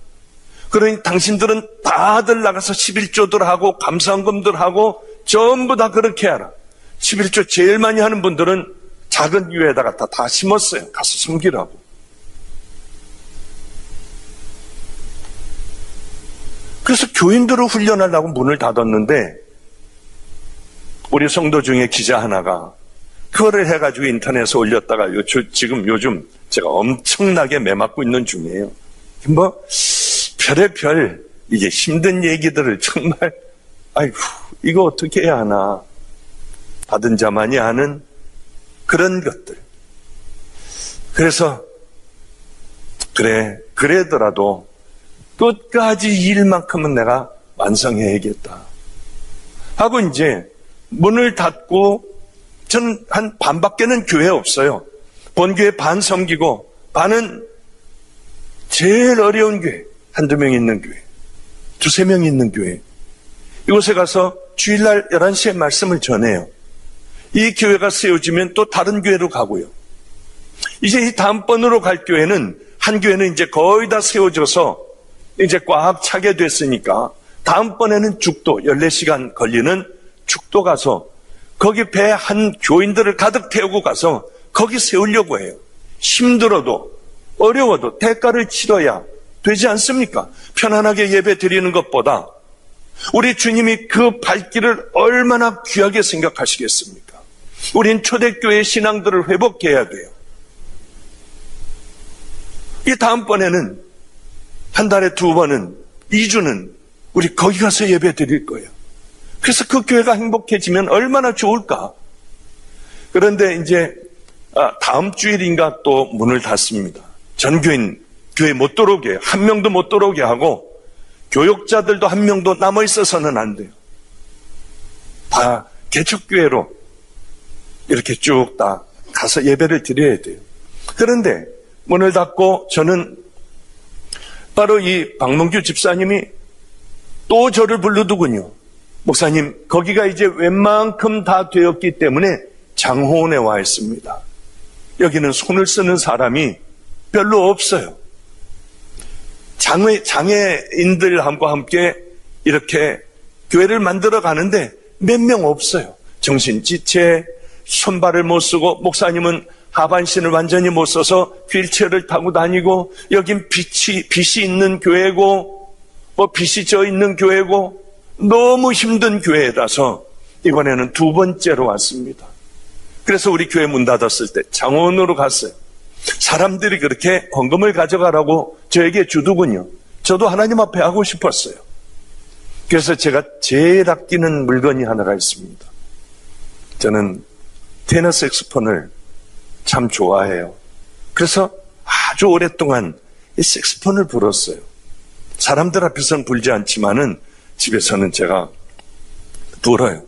그러니 당신들은 다들 나가서 11조들 하고 감사헌금들 하고 전부 다 그렇게 하라. 11조 제일 많이 하는 분들은 작은 교회에다가 다 심었어요. 가서 섬기라고. 그래서 교인들을 훈련하려고 문을 닫았는데 우리 성도 중에 기자 하나가 그거를 해가지고 인터넷에 올렸다가 지금 요즘 제가 엄청나게 매맞고 있는 중이에요. 별의별 이게 힘든 얘기들을 정말 아이고 이거 어떻게 해야 하나. 받은 자만이 아는 그런 것들. 그래서 그래더라도 끝까지 이 일만큼은 내가 완성해야겠다 하고 이제 문을 닫고 저는 한 반밖에는 교회 없어요. 본교회 반 섬기고 반은 제일 어려운 교회, 한두 명 있는 교회, 두세 명 있는 교회. 이곳에 가서 주일날 11시에 말씀을 전해요. 이 교회가 세워지면 또 다른 교회로 가고요. 이제 이 다음번으로 갈 교회는 한 교회는 이제 거의 다 세워져서 이제 꽉 차게 됐으니까 다음번에는 죽도 14시간 걸리는 죽도 가서 거기 배 한 교인들을 가득 태우고 가서 거기 세우려고 해요. 힘들어도 어려워도 대가를 치러야 되지 않습니까? 편안하게 예배 드리는 것보다 우리 주님이 그 발길을 얼마나 귀하게 생각하시겠습니까? 우린 초대교회 신앙들을 회복해야 돼요. 이 다음번에는 한 달에 2번은 2주는 우리 거기 가서 예배 드릴 거예요. 그래서 그 교회가 행복해지면 얼마나 좋을까? 그런데 이제 다음 주일인가 또 문을 닫습니다. 전교인 교회 못 들어오게, 한 명도 못 들어오게 하고 교역자들도 한 명도 남아있어서는 안 돼요. 다 개척교회로 이렇게 쭉 다 가서 예배를 드려야 돼요. 그런데 문을 닫고 저는 바로 이 박문규 집사님이 또 저를 불러두군요. 목사님, 거기가 이제 웬만큼 다 되었기 때문에 장호원에 와 있습니다. 여기는 손을 쓰는 사람이 별로 없어요. 장애인들과 함께 이렇게 교회를 만들어 가는데 몇 명 없어요. 정신지체, 손발을 못 쓰고, 목사님은 하반신을 완전히 못 써서 휠체어를 타고 다니고, 여긴 빛이 있는 교회고, 빛이 져 있는 교회고, 너무 힘든 교회라서 이번에는 2번째로 왔습니다. 그래서 우리 교회 문 닫았을 때 장원으로 갔어요. 사람들이 그렇게 헌금을 가져가라고 저에게 주더군요. 저도 하나님 앞에 하고 싶었어요. 그래서 제가 제일 아끼는 물건이 하나가 있습니다. 저는 테너 색소폰을 참 좋아해요. 그래서 아주 오랫동안 이 색소폰을 불었어요. 사람들 앞에서는 불지 않지만은 집에서는 제가 불어요.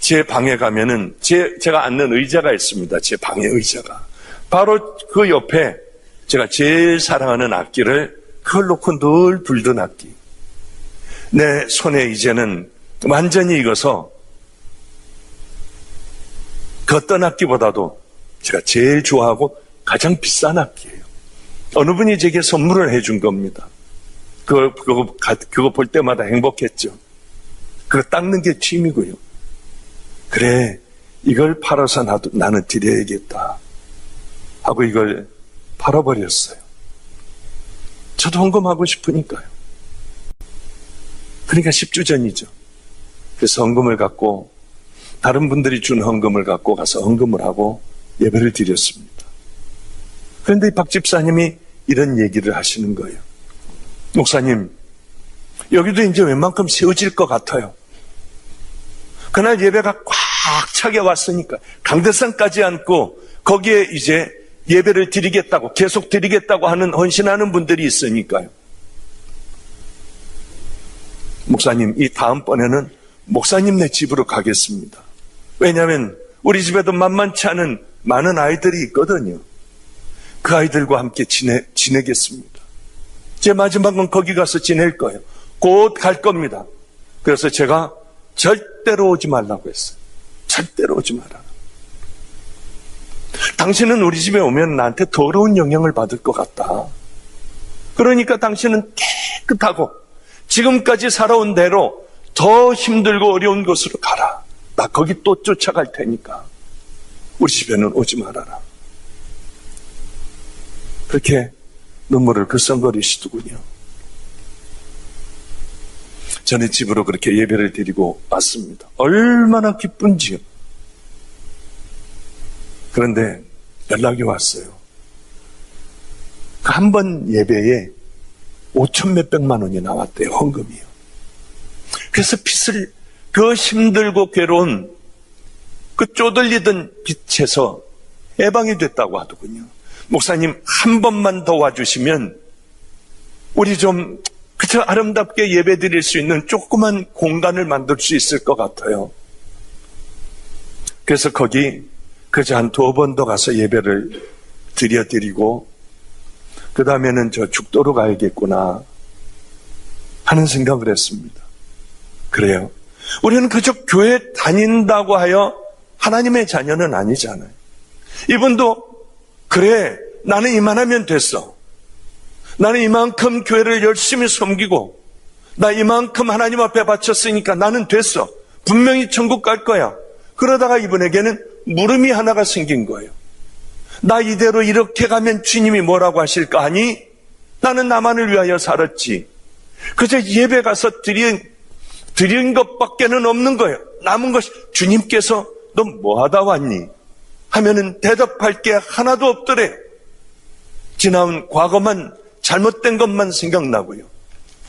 제 방에 가면은 제가 앉는 의자가 있습니다. 제 방의 의자가. 바로 그 옆에 제가 제일 사랑하는 악기를 그걸 놓고 늘 불던 악기. 내 손에 이제는 완전히 익어서 그 어떤 악기보다도 제가 제일 좋아하고 가장 비싼 악기예요. 어느 분이 제게 선물을 해준 겁니다. 그거 볼 때마다 행복했죠. 그거 닦는 게 취미고요. 그래, 이걸 팔아서 나는 드려야겠다 하고 이걸 팔아버렸어요. 저도 헌금하고 싶으니까요. 그러니까 10주 전이죠. 그래서 헌금을 갖고 다른 분들이 준 헌금을 갖고 가서 헌금을 하고 예배를 드렸습니다. 그런데 이 박 집사님이 이런 얘기를 하시는 거예요. 목사님, 여기도 이제 웬만큼 세워질 것 같아요. 그날 예배가 꽉 차게 왔으니까 강대상까지 앉고 거기에 이제 예배를 드리겠다고 계속 드리겠다고 하는 헌신하는 분들이 있으니까요. 목사님, 이 다음번에는 목사님네 집으로 가겠습니다. 왜냐하면 우리 집에도 만만치 않은 많은 아이들이 있거든요. 그 아이들과 함께 지내겠습니다. 제 마지막은 거기 가서 지낼 거예요. 곧 갈 겁니다. 그래서 제가 절대로 오지 말라고 했어요. 절대로 오지 마라. 당신은 우리 집에 오면 나한테 더러운 영향을 받을 것 같다. 그러니까 당신은 깨끗하고 지금까지 살아온 대로 더 힘들고 어려운 곳으로 가라. 나 거기 또 쫓아갈 테니까 우리 집에는 오지 말아라. 그렇게 눈물을 글썽거리시더군요. 저는 집으로 그렇게 예배를 드리고 왔습니다. 얼마나 기쁜지요. 그런데 연락이 왔어요. 한 번 예배에 5천 몇백만 원이 나왔대요. 헌금이요. 그래서 빚을 그 힘들고 괴로운 그 쪼들리던 빚에서 해방이 됐다고 하더군요. 목사님, 한 번만 더 와주시면 우리 좀 그저 아름답게 예배 드릴 수 있는 조그만 공간을 만들 수 있을 것 같아요. 그래서 거기 그저 한 2번 더 가서 예배를 드리고 그 다음에는 저 죽도로 가야겠구나 하는 생각을 했습니다. 그래요. 우리는 그저 교회 다닌다고 하여 하나님의 자녀는 아니잖아요. 이분도 그래, 나는 이만하면 됐어. 나는 이만큼 교회를 열심히 섬기고 나 이만큼 하나님 앞에 바쳤으니까 나는 됐어. 분명히 천국 갈 거야. 그러다가 이분에게는 물음이 하나가 생긴 거예요. 나 이대로 이렇게 가면 주님이 뭐라고 하실까 하니 나는 나만을 위하여 살았지. 그저 예배 가서 드린 것밖에는 없는 거예요. 남은 것이 주님께서 너 뭐 하다 왔니? 하면은 대답할 게 하나도 없더래. 지나온 과거만 잘못된 것만 생각나고요.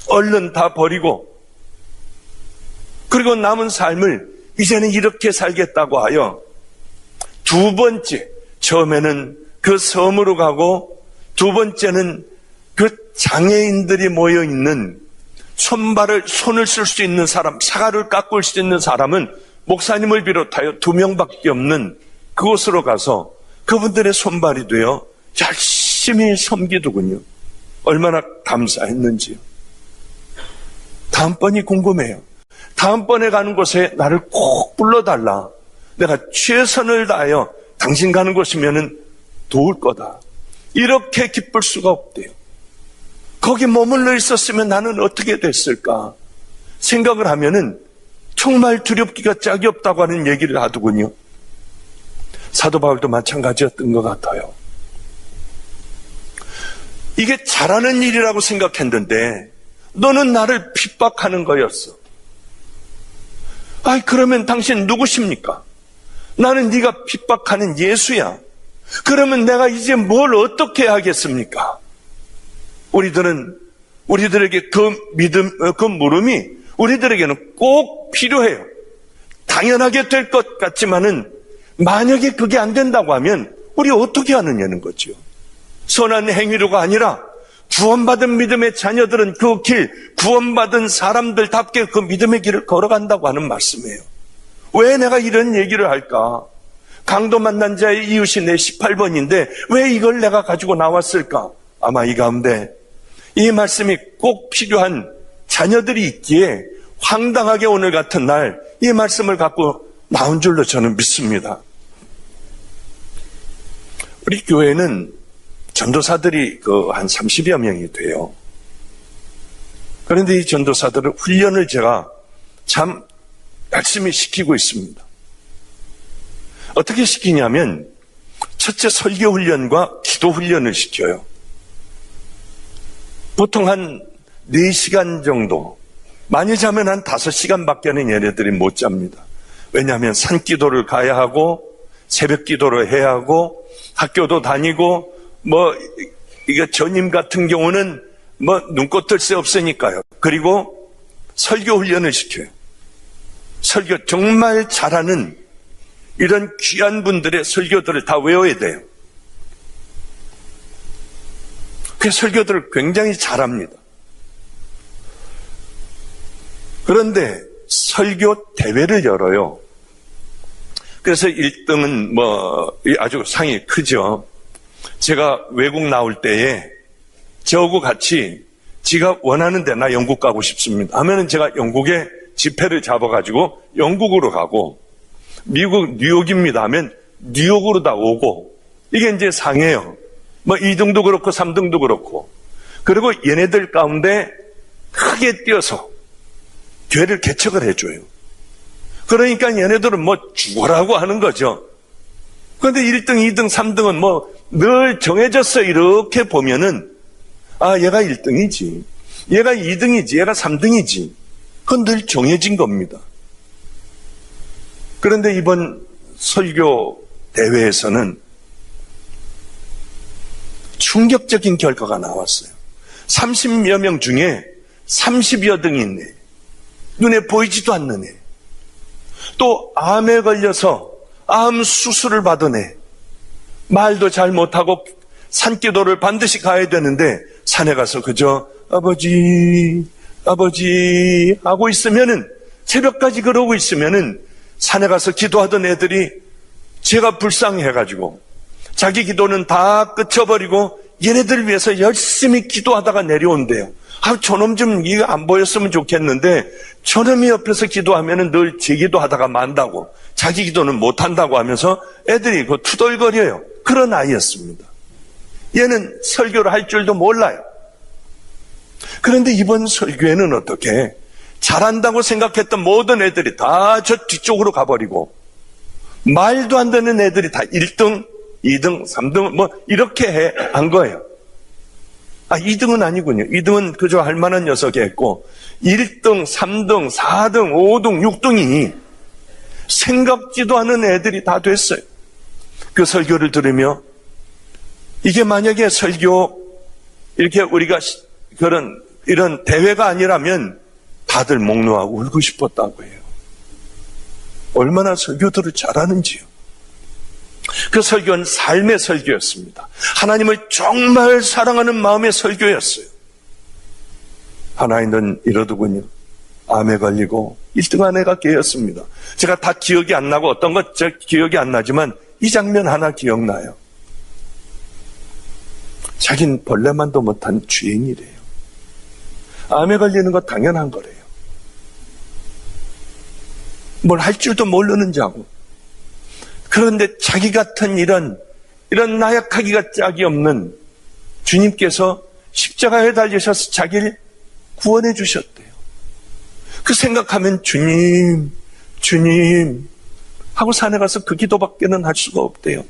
얼른 다 버리고 그리고 남은 삶을 이제는 이렇게 살겠다고 하여 2번째, 처음에는 그 섬으로 가고 2번째는 그 장애인들이 모여있는 손을 쓸 수 있는 사람, 사과를 깎을 수 있는 사람은 목사님을 비롯하여 2명밖에 없는 그곳으로 가서 그분들의 손발이 되어 열심히 섬기더군요. 얼마나 감사했는지요. 다음번이 궁금해요. 다음번에 가는 곳에 나를 꼭 불러달라. 내가 최선을 다하여 당신 가는 곳이면은 도울 거다. 이렇게 기쁠 수가 없대요. 거기 머물러 있었으면 나는 어떻게 됐을까 생각을 하면은 정말 두렵기가 짝이 없다고 하는 얘기를 하더군요. 사도 바울도 마찬가지였던 것 같아요. 이게 잘하는 일이라고 생각했는데 너는 나를 핍박하는 거였어. 아이, 그러면 당신 누구십니까? 나는 네가 핍박하는 예수야. 그러면 내가 이제 뭘 어떻게 하겠습니까? 우리들에게 그 물음이 우리들에게는 꼭 필요해요. 당연하게 될 것 같지만은 만약에 그게 안 된다고 하면 우리 어떻게 하느냐는 거죠. 선한 행위로가 아니라 구원받은 믿음의 자녀들은 그 길, 구원받은 사람들답게 그 믿음의 길을 걸어간다고 하는 말씀이에요. 왜 내가 이런 얘기를 할까? 강도 만난 자의 이웃이 내 18번인데 왜 이걸 내가 가지고 나왔을까? 아마 이 가운데 이 말씀이 꼭 필요한 자녀들이 있기에 황당하게 오늘 같은 날 이 말씀을 갖고 나온 줄로 저는 믿습니다. 우리 교회는 전도사들이 한 30여 명이 돼요. 그런데 이 전도사들을 훈련을 제가 참 열심히 시키고 있습니다. 어떻게 시키냐면 첫째 설교 훈련과 기도 훈련을 시켜요. 보통 한 4시간 정도, 많이 자면 한 5시간밖에는 얘네들이 못 잡니다. 왜냐하면 산기도를 가야 하고 새벽 기도를 해야 하고 학교도 다니고 이게 전임 같은 경우는 눈꽃 뜰 새 없으니까요. 그리고 설교 훈련을 시켜요. 설교 정말 잘하는 이런 귀한 분들의 설교들을 다 외워야 돼요. 그 설교들을 굉장히 잘합니다. 그런데 설교 대회를 열어요. 그래서 1등은 아주 상이 크죠. 제가 외국 나올 때에 저하고 같이 지가 원하는데 나 영국 가고 싶습니다 하면은 제가 영국에 집회를 잡아가지고 영국으로 가고, 미국 뉴욕입니다 하면 뉴욕으로 다 오고, 이게 이제 상이에요. 2등도 그렇고 3등도 그렇고. 그리고 얘네들 가운데 크게 뛰어서 교회를 개척을 해줘요. 그러니까 얘네들은 죽어라고 하는 거죠. 그런데 1등, 2등, 3등은 늘 정해졌어. 이렇게 보면은 얘가 1등이지, 얘가 2등이지, 얘가 3등이지. 그건 늘 정해진 겁니다. 그런데 이번 설교 대회에서는 충격적인 결과가 나왔어요. 30여 명 중에 30여 등이 있네. 눈에 보이지도 않는 애. 또 암에 걸려서 암 수술을 받은 애. 말도 잘 못하고 산기도를 반드시 가야 되는데 산에 가서 그저 아버지 하고 있으면은, 새벽까지 그러고 있으면은 산에 가서 기도하던 애들이 제가 불쌍해가지고 자기 기도는 다 끝쳐버리고 얘네들을 위해서 열심히 기도하다가 내려온대요. 저놈 좀 이거 안 보였으면 좋겠는데 저놈이 옆에서 기도하면은 늘 제 기도하다가 만다고, 자기 기도는 못한다고 하면서 애들이 투덜거려요. 그런 아이였습니다. 얘는 설교를 할 줄도 몰라요. 그런데 이번 설교에는 어떻게 잘한다고 생각했던 모든 애들이 다 저 뒤쪽으로 가버리고, 말도 안 되는 애들이 다 1등, 2등, 3등 이렇게 한 거예요. 2등은 아니군요. 2등은 그저 할 만한 녀석이 했고 1등, 3등, 4등, 5등, 6등이 생각지도 않은 애들이 다 됐어요. 그 설교를 들으며 이게 만약에 설교 이렇게 우리가 이런 대회가 아니라면 다들 목 놓아 울고 싶었다고 해요. 얼마나 설교들을 잘하는지요. 그 설교는 삶의 설교였습니다. 하나님을 정말 사랑하는 마음의 설교였어요. 하나님은 이러더군요. 암에 걸리고 1등한 애가 걔였습니다. 제가 다 기억이 안 나고 어떤 것 기억이 안 나지만 이 장면 하나 기억나요. 자긴 벌레만도 못한 죄인이래요. 암에 걸리는 거 당연한 거래요. 뭘 할 줄도 모르는 자고. 그런데 자기 같은 이런 나약하기가 짝이 없는 주님께서 십자가에 달리셔서 자기를 구원해 주셨대요. 그 생각하면 주님 하고 산에 가서 그 기도밖에는 할 수가 없대요.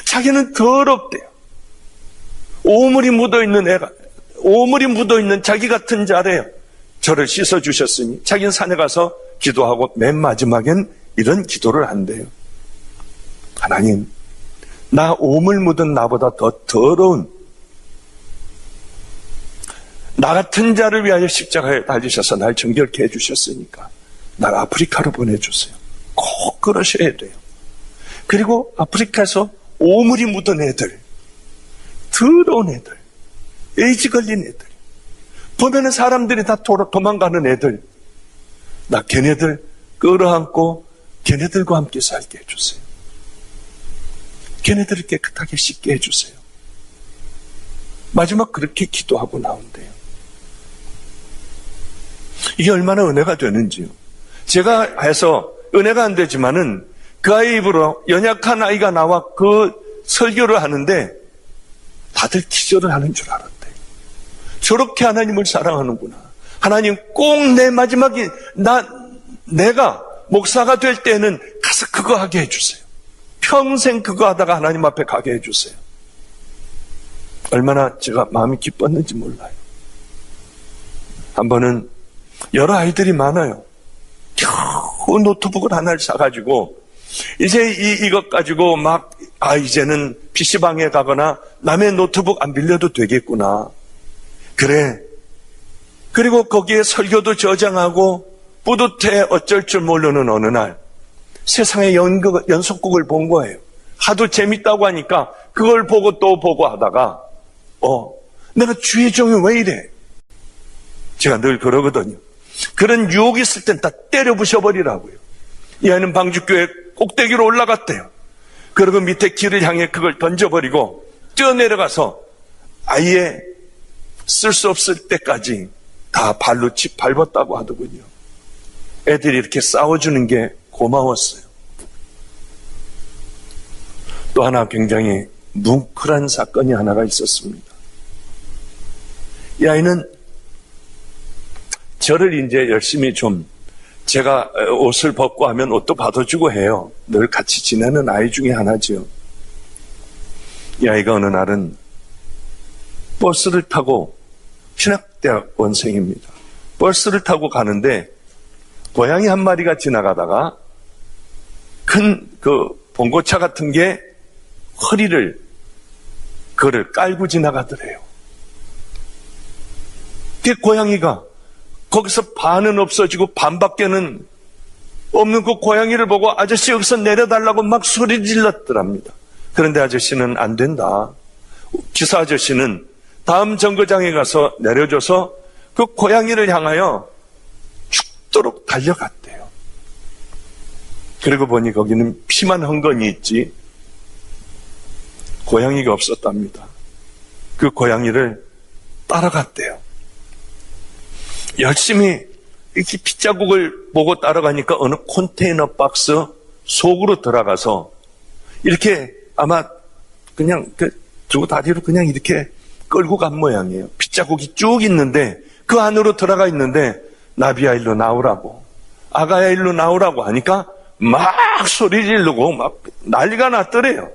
자기는 더럽대요. 오물이 묻어있는 자기 같은 자래요. 저를 씻어주셨으니 자기는 산에 가서 기도하고 맨 마지막엔 이런 기도를 한대요. 하나님, 나 오물 묻은 나보다 더 더러운 나 같은 자를 위하여 십자가에 달리셔서 날 정결케 해주셨으니까 날 아프리카로 보내주세요. 꼭 그러셔야 돼요. 그리고 아프리카에서 오물이 묻은 애들, 더러운 애들, 에이즈 걸린 애들, 보면은 사람들이 다 도망가는 애들, 나 걔네들 끌어안고 걔네들과 함께 살게 해주세요. 걔네들을 깨끗하게 씻게 해주세요. 마지막 그렇게 기도하고 나온대요. 이게 얼마나 은혜가 되는지요. 제가 해서 은혜가 안 되지만은 그 아이 입으로 연약한 아이가 나와 그 설교를 하는데 다들 기절을 하는 줄 알았대요. 저렇게 하나님을 사랑하는구나. 하나님 꼭 내 마지막에 내가 목사가 될 때는 가서 그거 하게 해주세요. 평생 그거 하다가 하나님 앞에 가게 해주세요. 얼마나 제가 마음이 기뻤는지 몰라요. 한 번은 여러 아이들이 많아요. 겨우 노트북을 하나를 사가지고 이제 이것 가지고 이제는 PC방에 가거나 남의 노트북 안 빌려도 되겠구나. 그래. 그리고 거기에 설교도 저장하고 뿌듯해 어쩔 줄 모르는 어느 날 세상의 연속극을 본 거예요. 하도 재밌다고 하니까 그걸 보고 또 보고 하다가 내가 주의 종이 왜 이래? 제가 늘 그러거든요. 그런 유혹이 있을 땐 다 때려 부셔버리라고요. 이 아이는 방주교회 꼭대기로 올라갔대요. 그리고 밑에 길을 향해 그걸 던져버리고 뛰어내려가서 아예 쓸 수 없을 때까지 다 발로 밟았다고 하더군요. 애들이 이렇게 싸워주는 게 고마웠어요. 또 하나 굉장히 뭉클한 사건이 하나가 있었습니다. 이 아이는 저를 이제 열심히 좀 제가 옷을 벗고 하면 옷도 받아주고 해요. 늘 같이 지내는 아이 중에 하나지요. 이 아이가 어느 날은 버스를 타고 신학대학원생입니다. 버스를 타고 가는데 고양이 한 마리가 지나가다가 큰 봉고차 같은 게 그를 깔고 지나가더래요. 그 고양이가 거기서 반은 없어지고 반밖에는 없는 그 고양이를 보고 아저씨 여기서 내려달라고 막 소리 질렀더랍니다. 그런데 아저씨는 안 된다. 기사 아저씨는 다음 정거장에 가서 내려줘서 그 고양이를 향하여 죽도록 달려갔대요. 그리고 보니 거기는 피만 흥건히 있지 고양이가 없었답니다. 그 고양이를 따라갔대요. 열심히 이렇게 핏자국을 보고 따라가니까 어느 컨테이너 박스 속으로 들어가서 이렇게 아마 그냥 두 다리로 그냥 이렇게 끌고 간 모양이에요. 핏자국이 쭉 있는데 그 안으로 들어가 있는데 나비야 일로 나오라고, 아가야 일로 나오라고 하니까 막 소리 지르고 막 난리가 났더래요.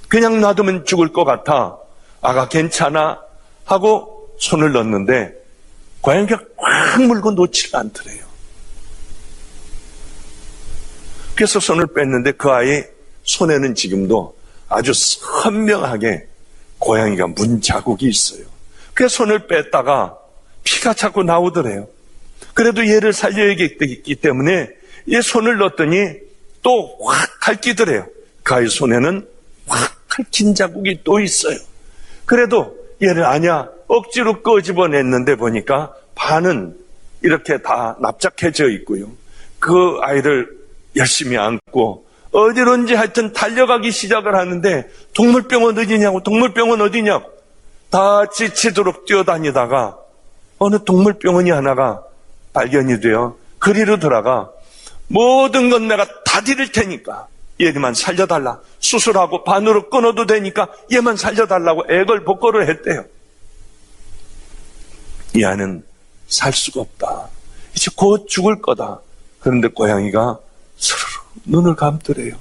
그냥 놔두면 죽을 것 같아. 아가 괜찮아 하고 손을 넣었는데 고양이가 꽉 물고 놓지를 않더래요. 그래서 손을 뺐는데 그 아이 손에는 지금도 아주 선명하게 고양이가 문 자국이 있어요. 그래서 손을 뺐다가 피가 자꾸 나오더래요. 그래도 얘를 살려야겠기 때문에 얘 손을 넣었더니 또 확 핥기더래요. 그 아이 손에는 확 핥힌 자국이 또 있어요. 그래도 얘를 아냐 억지로 끄집어냈는데 보니까 반은 이렇게 다 납작해져 있고요. 그 아이를 열심히 안고 어디론지 하여튼 달려가기 시작을 하는데 동물병원 어디냐고, 동물병원 어디냐고 다 지치도록 뛰어다니다가 어느 동물병원이 하나가 발견이 되어 그리로 들어가 모든 건 내가 다 드릴 테니까 얘만 살려달라. 수술하고 반으로 끊어도 되니까 얘만 살려달라고 애걸복걸을 했대요. 이 아이는 살 수가 없다. 이제 곧 죽을 거다. 그런데 고양이가 스르르 눈을 감더래요.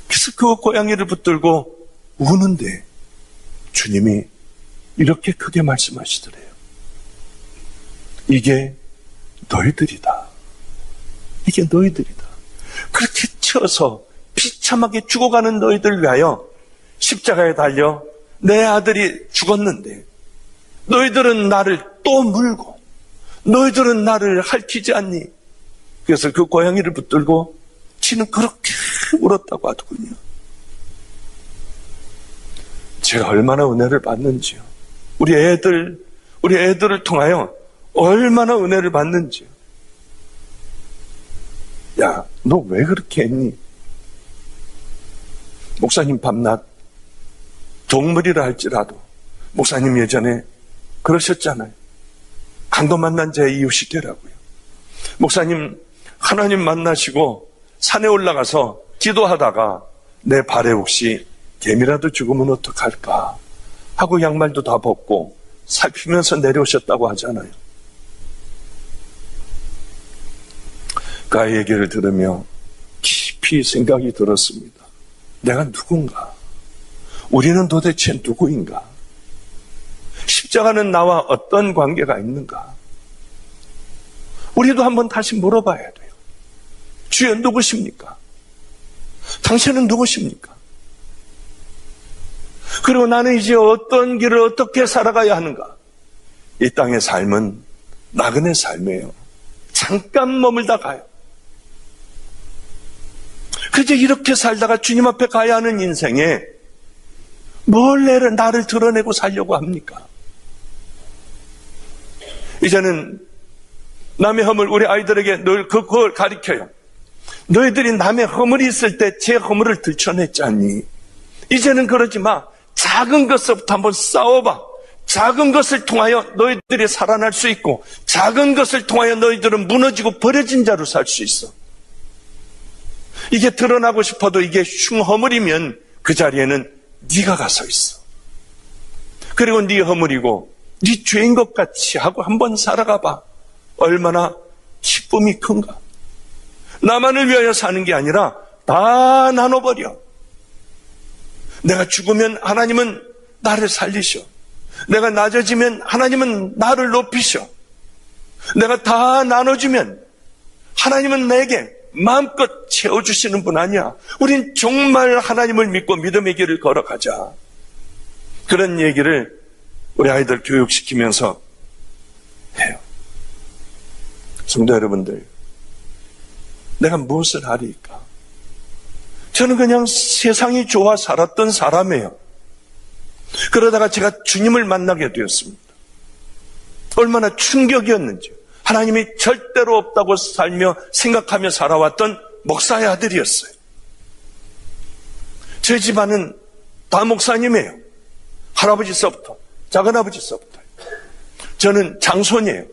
그래서 그 고양이를 붙들고 우는데 주님이 이렇게 크게 말씀하시더래요. 이게 너희들이다. 이게 너희들이다. 그렇게 쳐서 비참하게 죽어가는 너희들 위하여 십자가에 달려 내 아들이 죽었는데 너희들은 나를 또 물고 너희들은 나를 핥히지 않니? 그래서 그 고양이를 붙들고 치는 그렇게 울었다고 하더군요. 제가 얼마나 은혜를 받는지요. 우리 애들을 통하여 얼마나 은혜를 받는지요. 야, 너 왜 그렇게 했니? 목사님 밤낮 동물이라 할지라도 목사님 예전에 그러셨잖아요. 강도 만난 자의 이웃이 되라고요. 목사님 하나님 만나시고 산에 올라가서 기도하다가 내 발에 혹시 개미라도 죽으면 어떡할까 하고 양말도 다 벗고 살피면서 내려오셨다고 하잖아요. 그 아이 얘기를 들으며 깊이 생각이 들었습니다. 내가 누군가? 우리는 도대체 누구인가? 십자가는 나와 어떤 관계가 있는가? 우리도 한번 다시 물어봐야 돼요. 주여 누구십니까? 당신은 누구십니까? 그리고 나는 이제 어떤 길을 어떻게 살아가야 하는가? 이 땅의 삶은 나그네 삶이에요. 잠깐 머물다 가요. 그저 이렇게 살다가 주님 앞에 가야 하는 인생에 뭘 나를 드러내고 살려고 합니까? 이제는 남의 허물, 우리 아이들에게 늘 그걸 가르쳐요. 너희들이 남의 허물이 있을 때 제 허물을 들춰냈지 않니? 이제는 그러지 마. 작은 것부터 한번 싸워봐. 작은 것을 통하여 너희들이 살아날 수 있고, 작은 것을 통하여 너희들은 무너지고 버려진 자로 살 수 있어. 이게 드러나고 싶어도 이게 흉허물이면 그 자리에는 네가 가서 있어. 그리고 네 허물이고 네 죄인 것 같이 하고 한번 살아가 봐. 얼마나 기쁨이 큰가. 나만을 위하여 사는 게 아니라 다 나눠버려. 내가 죽으면 하나님은 나를 살리셔. 내가 낮아지면 하나님은 나를 높이셔. 내가 다 나눠주면 하나님은 내게 마음껏 채워주시는 분 아니야. 우린 정말 하나님을 믿고 믿음의 길을 걸어가자. 그런 얘기를 우리 아이들 교육시키면서 해요. 성도 여러분들, 내가 무엇을 하리까? 저는 그냥 세상이 좋아 살았던 사람이에요. 그러다가 제가 주님을 만나게 되었습니다. 얼마나 충격이었는지. 하나님이 절대로 없다고 살며 생각하며 살아왔던 목사의 아들이었어요. 제 집안은 다 목사님이에요. 할아버지서부터, 작은아버지서부터. 저는 장손이에요.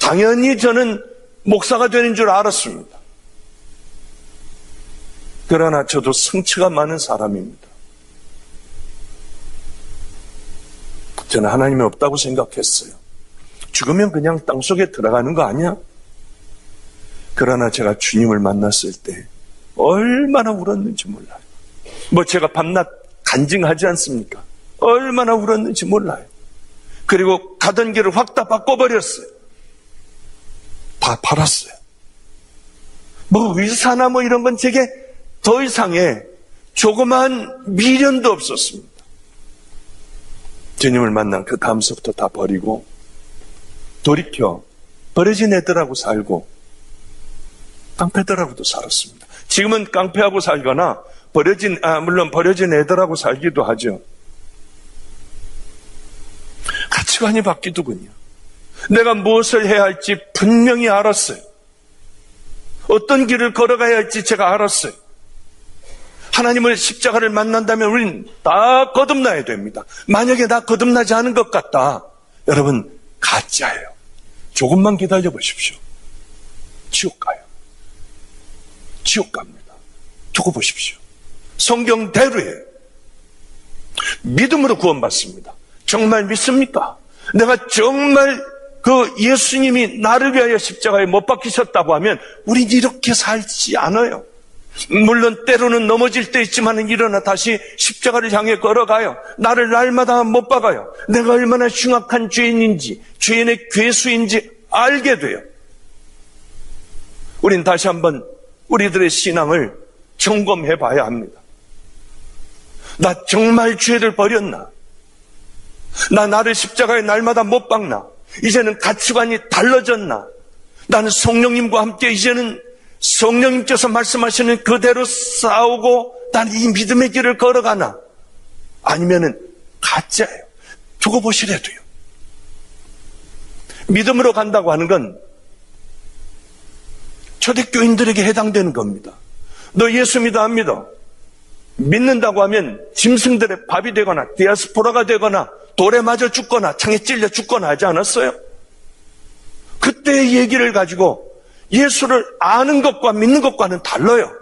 당연히 저는 목사가 되는 줄 알았습니다. 그러나 저도 성취가 많은 사람입니다. 저는 하나님이 없다고 생각했어요. 죽으면 그냥 땅속에 들어가는 거 아니야? 그러나 제가 주님을 만났을 때 얼마나 울었는지 몰라요. 뭐 제가 밤낮 간증하지 않습니까? 얼마나 울었는지 몰라요. 그리고 가던 길을 확 다 바꿔버렸어요. 다 팔았어요. 뭐 의사나 뭐 이런 건 제게 더 이상의 조그만 미련도 없었습니다. 주님을 만난 그 다음서부터 다 버리고 돌이켜 버려진 애들하고 살고 깡패들하고도 살았습니다. 지금은 깡패하고 살거나 물론 버려진 애들하고 살기도 하죠. 가치관이 바뀌더군요. 내가 무엇을 해야 할지 분명히 알았어요. 어떤 길을 걸어가야 할지 제가 알았어요. 하나님의 십자가를 만난다면 우리는 다 거듭나야 됩니다. 만약에 나 거듭나지 않은 것 같다. 여러분, 가짜예요. 조금만 기다려 보십시오. 지옥 가요. 지옥 갑니다. 두고 보십시오. 성경대로예요. 믿음으로 구원받습니다. 정말 믿습니까? 내가 정말 그 예수님이 나를 위하여 십자가에 못 박히셨다고 하면 우린 이렇게 살지 않아요. 물론 때로는 넘어질 때 있지만 일어나 다시 십자가를 향해 걸어가요. 나를 날마다 못 박아요. 내가 얼마나 흉악한 죄인인지, 죄인의 괴수인지 알게 돼요. 우린 다시 한번 우리들의 신앙을 점검해 봐야 합니다. 나 정말 죄를 버렸나? 나를 십자가에 날마다 못 박나? 이제는 가치관이 달라졌나? 나는 성령님과 함께 이제는 성령님께서 말씀하시는 그대로 싸우고 나는 이 믿음의 길을 걸어가나? 아니면은 가짜예요. 두고 보시래도요. 믿음으로 간다고 하는 건 초대교인들에게 해당되는 겁니다. 너 예수 믿어 안 믿어? 믿는다고 하면 짐승들의 밥이 되거나 디아스포라가 되거나 돌에 맞아 죽거나 창에 찔려 죽거나 하지 않았어요? 그때의 얘기를 가지고 예수를 아는 것과 믿는 것과는 달라요.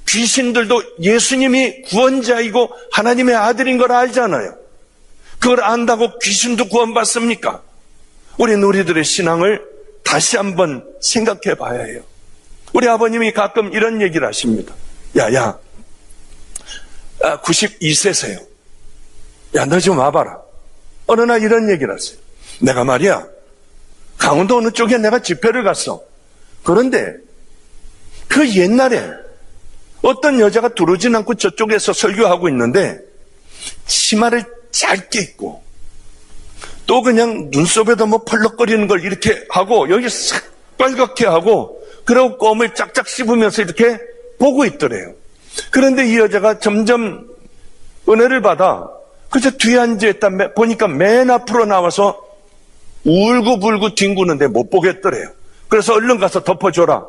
귀신들도 예수님이 구원자이고 하나님의 아들인 걸 알잖아요. 그걸 안다고 귀신도 구원받습니까? 우리는 우리들의 신앙을 다시 한번 생각해 봐야 해요. 우리 아버님이 가끔 이런 얘기를 하십니다. 야, 92세세요. 야, 너 좀 와봐라. 어느 날 이런 얘기를 하세요. 내가 말이야, 강원도 어느 쪽에 내가 집회를 갔어. 그런데 그 옛날에 어떤 여자가 들어오진 않고 저쪽에서 설교하고 있는데 치마를 짧게 입고 또 그냥 눈썹에도 뭐 펄럭거리는 걸 이렇게 하고 여기 싹 빨갛게 하고 그리고 껌을 짝짝 씹으면서 이렇게 보고 있더래요. 그런데 이 여자가 점점 은혜를 받아 그저 뒤에 앉아있다 보니까 맨 앞으로 나와서 울고불고 뒹구는데 못 보겠더래요. 그래서 얼른 가서 덮어줘라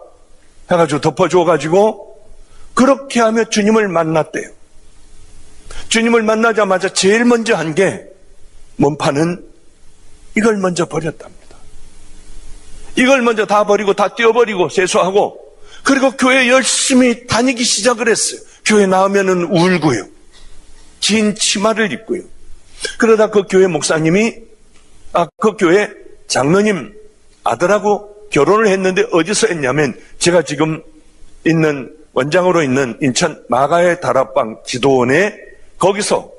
해가지고 덮어줘가지고 그렇게 하며 주님을 만났대요. 주님을 만나자마자 제일 먼저 한 게 몸파는 이걸 먼저 버렸답니다. 이걸 먼저 다 버리고 다 떼어버리고 세수하고 그리고 교회 열심히 다니기 시작을 했어요. 교회 나오면은 울고요. 긴 치마를 입고요. 그러다 그 교회 목사님이 그 교회 장로님 아들하고 결혼을 했는데 어디서 했냐면 제가 지금 있는 원장으로 있는 인천 마가의 다락방 기도원에 거기서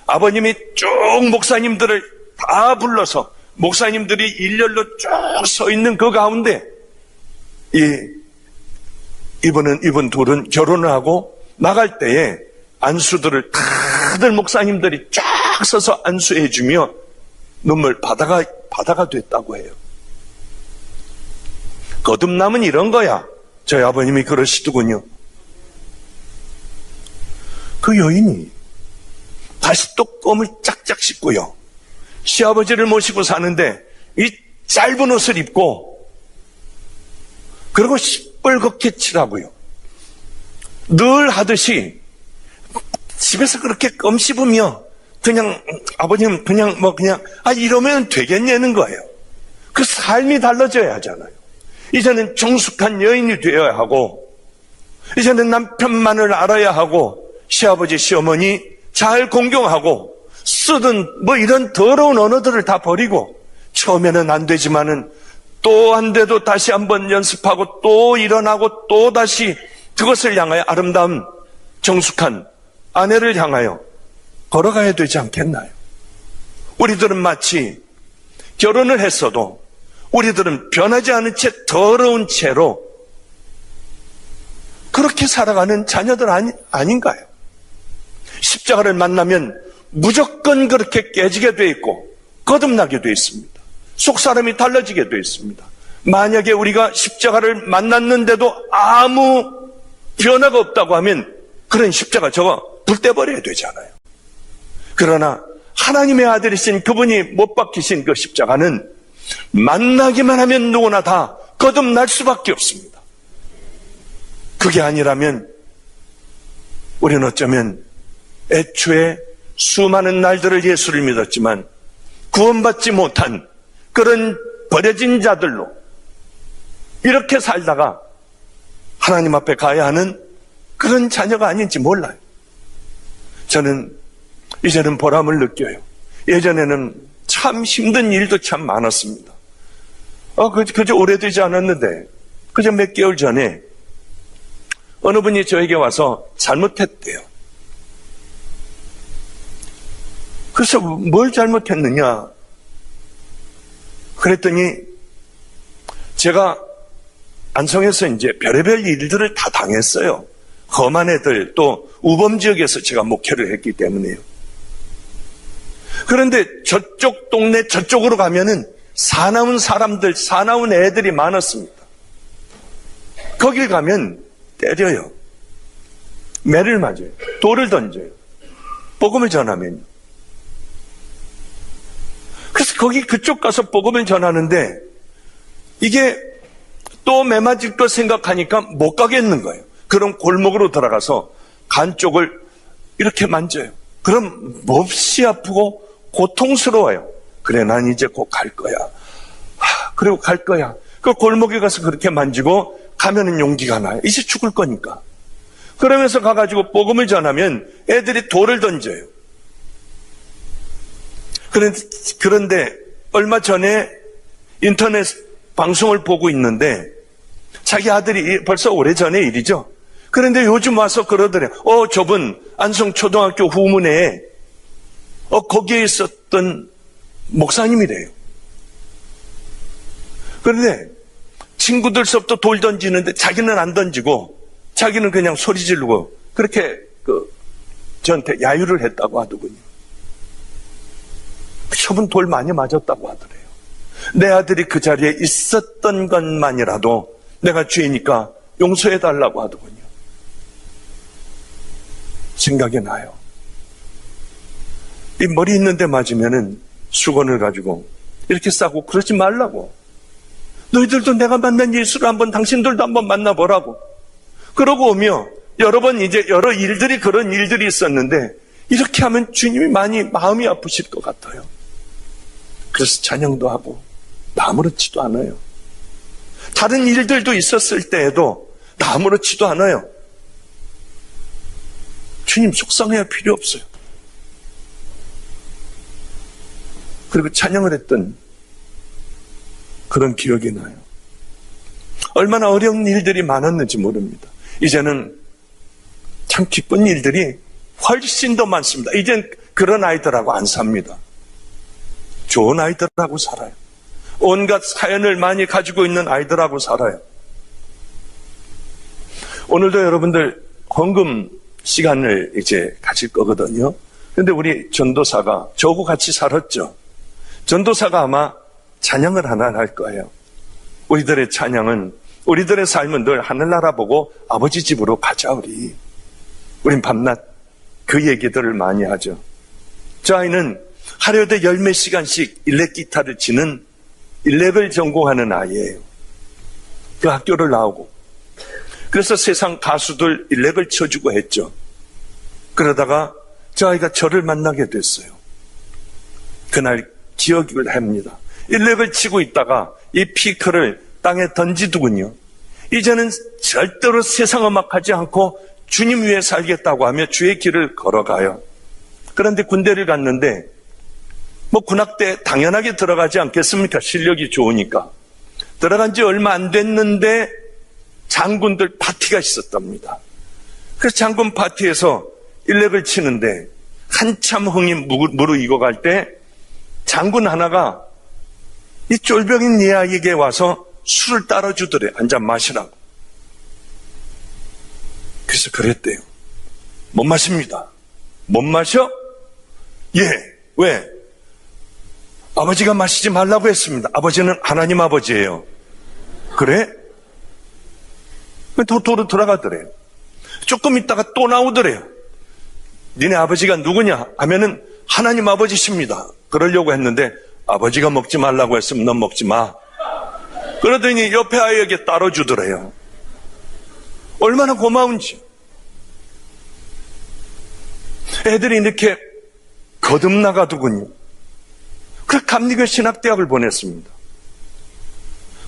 아버님이 쭉 목사님들을 다 불러서 목사님들이 일렬로 쭉 서 있는 그 가운데 이분 둘은 결혼을 하고 나갈 때에 안수들을 다들 목사님들이 쫙 서서 안수해주며 눈물 바다가 됐다고 해요. 거듭남은 이런 거야. 저희 아버님이 그러시더군요. 그 여인이 다시 또 껌을 짝짝 씹고요. 시아버지를 모시고 사는데 이 짧은 옷을 입고 그리고 시뻘겋게 칠하고요. 늘 하듯이 집에서 그렇게 껌 씹으며 그냥 아버님 그냥 이러면 되겠냐는 거예요. 그 삶이 달라져야 하잖아요. 이제는 정숙한 여인이 되어야 하고 이제는 남편만을 알아야 하고 시아버지 시어머니 잘 공경하고 쓰던 이런 더러운 언어들을 다 버리고 처음에는 안 되지만은 또 안 돼도 다시 한번 연습하고 또 일어나고 또 다시 그것을 향하여 아름다운 정숙한 아내를 향하여 걸어가야 되지 않겠나요? 우리들은 마치 결혼을 했어도 우리들은 변하지 않은 채 더러운 채로 그렇게 살아가는 자녀들 아닌가요? 십자가를 만나면 무조건 그렇게 깨지게 돼 있고 거듭나게 돼 있습니다. 속사람이 달라지게 돼 있습니다. 만약에 우리가 십자가를 만났는데도 아무 변화가 없다고 하면 그런 십자가 저거 불 떼버려야 되잖아요. 그러나 하나님의 아들이신 그분이 못 박히신 그 십자가는 만나기만 하면 누구나 다 거듭날 수밖에 없습니다. 그게 아니라면 우리는 어쩌면 애초에 수많은 날들을 예수를 믿었지만 구원받지 못한 그런 버려진 자들로 이렇게 살다가 하나님 앞에 가야 하는 그런 자녀가 아닌지 몰라요. 저는 이제는 보람을 느껴요. 예전에는 참 힘든 일도 참 많았습니다. 그저 오래되지 않았는데 그저 몇 개월 전에 어느 분이 저에게 와서 잘못했대요. 그래서 뭘 잘못했느냐 그랬더니 제가 안성에서 이제 별의별 일들을 다 당했어요. 험한 애들 또 우범 지역에서 제가 목회를 했기 때문에요. 그런데 저쪽 동네 저쪽으로 가면은 사나운 사람들, 사나운 애들이 많았습니다. 거길 가면 때려요. 매를 맞아요. 돌을 던져요. 복음을 전하면요. 그래서 거기 그쪽 가서 복음을 전하는데 이게 또 매 맞을 거 생각하니까 못 가겠는 거예요. 그럼 골목으로 들어가서 간 쪽을 이렇게 만져요. 그럼 몹시 아프고 고통스러워요. 그래, 난 이제 곧 갈 거야. 그리고 갈 거야. 그 골목에 가서 그렇게 만지고 가면은 용기가 나요. 이제 죽을 거니까. 그러면서 가가지고 복음을 전하면 애들이 돌을 던져요. 그런데 얼마 전에 인터넷 방송을 보고 있는데 자기 아들이 벌써 오래전의 일이죠. 그런데 요즘 와서 그러더래요. 저분 안성초등학교 후문에 거기에 있었던 목사님이래요. 그런데 친구들서부터 돌 던지는데 자기는 안 던지고 자기는 그냥 소리 지르고 그렇게 저한테 야유를 했다고 하더군요. 저분 돌 많이 맞았다고 하더래요. 내 아들이 그 자리에 있었던 것만이라도 내가 죄니까 용서해달라고 하더군요. 생각이 나요. 이 머리 있는데 맞으면은 수건을 가지고 이렇게 싸고 그러지 말라고. 너희들도 내가 만난 예수를 한번 당신들도 한번 만나보라고. 그러고 오며 여러 번 이제 여러 일들이 그런 일들이 있었는데 이렇게 하면 주님이 많이 마음이 아프실 것 같아요. 그래서 찬양도 하고 아무렇지도 않아요. 다른 일들도 있었을 때에도 아무렇지도 않아요. 주님 속상해야 필요 없어요. 그리고 찬양을 했던 그런 기억이 나요. 얼마나 어려운 일들이 많았는지 모릅니다. 이제는 참 기쁜 일들이 훨씬 더 많습니다. 이젠 그런 아이들하고 안 삽니다. 좋은 아이들하고 살아요. 온갖 사연을 많이 가지고 있는 아이들하고 살아요. 오늘도 여러분들 헌금 시간을 이제 가질 거거든요. 근데 우리 전도사가 저하고 같이 살았죠. 전도사가 아마 찬양을 하나 할 거예요. 우리들의 찬양은, 우리들의 삶은 늘 하늘나라 보고 아버지 집으로 가자 우리. 우린 밤낮 그 얘기들을 많이 하죠. 저 아이는 하루에도 열 몇 시간씩 일렉 기타를 치는 일렉을 전공하는 아이예요. 그 학교를 나오고 그래서 세상 가수들 일렉을 쳐주고 했죠. 그러다가 저 아이가 저를 만나게 됐어요. 그날 기억을 합니다. 일렉을 치고 있다가 이 피크를 땅에 던지더군요. 이제는 절대로 세상 음악하지 않고 주님 위해 살겠다고 하며 주의 길을 걸어가요. 그런데 군대를 갔는데 군악대 당연하게 들어가지 않겠습니까? 실력이 좋으니까. 들어간 지 얼마 안 됐는데 장군들 파티가 있었답니다. 그래서 장군 파티에서 일렉을 치는데 한참 흥이 무르익어 갈 때 장군 하나가 이 쫄병인 이아이에게 와서 술을 따라주더래. 한 잔 마시라고. 그래서 그랬대요. 못 마십니다. 못 마셔? 예. 왜? 아버지가 마시지 말라고 했습니다. 아버지는 하나님 아버지예요. 그래? 도로 들어가더래요. 조금 있다가 또 나오더래요. 니네 아버지가 누구냐 하면은 하나님 아버지십니다. 그러려고 했는데 아버지가 먹지 말라고 했으면 넌 먹지 마. 그러더니 옆에 아이에게 따라주더래요. 얼마나 고마운지. 애들이 이렇게 거듭나가더군요. 그 감리교 신학대학을 보냈습니다.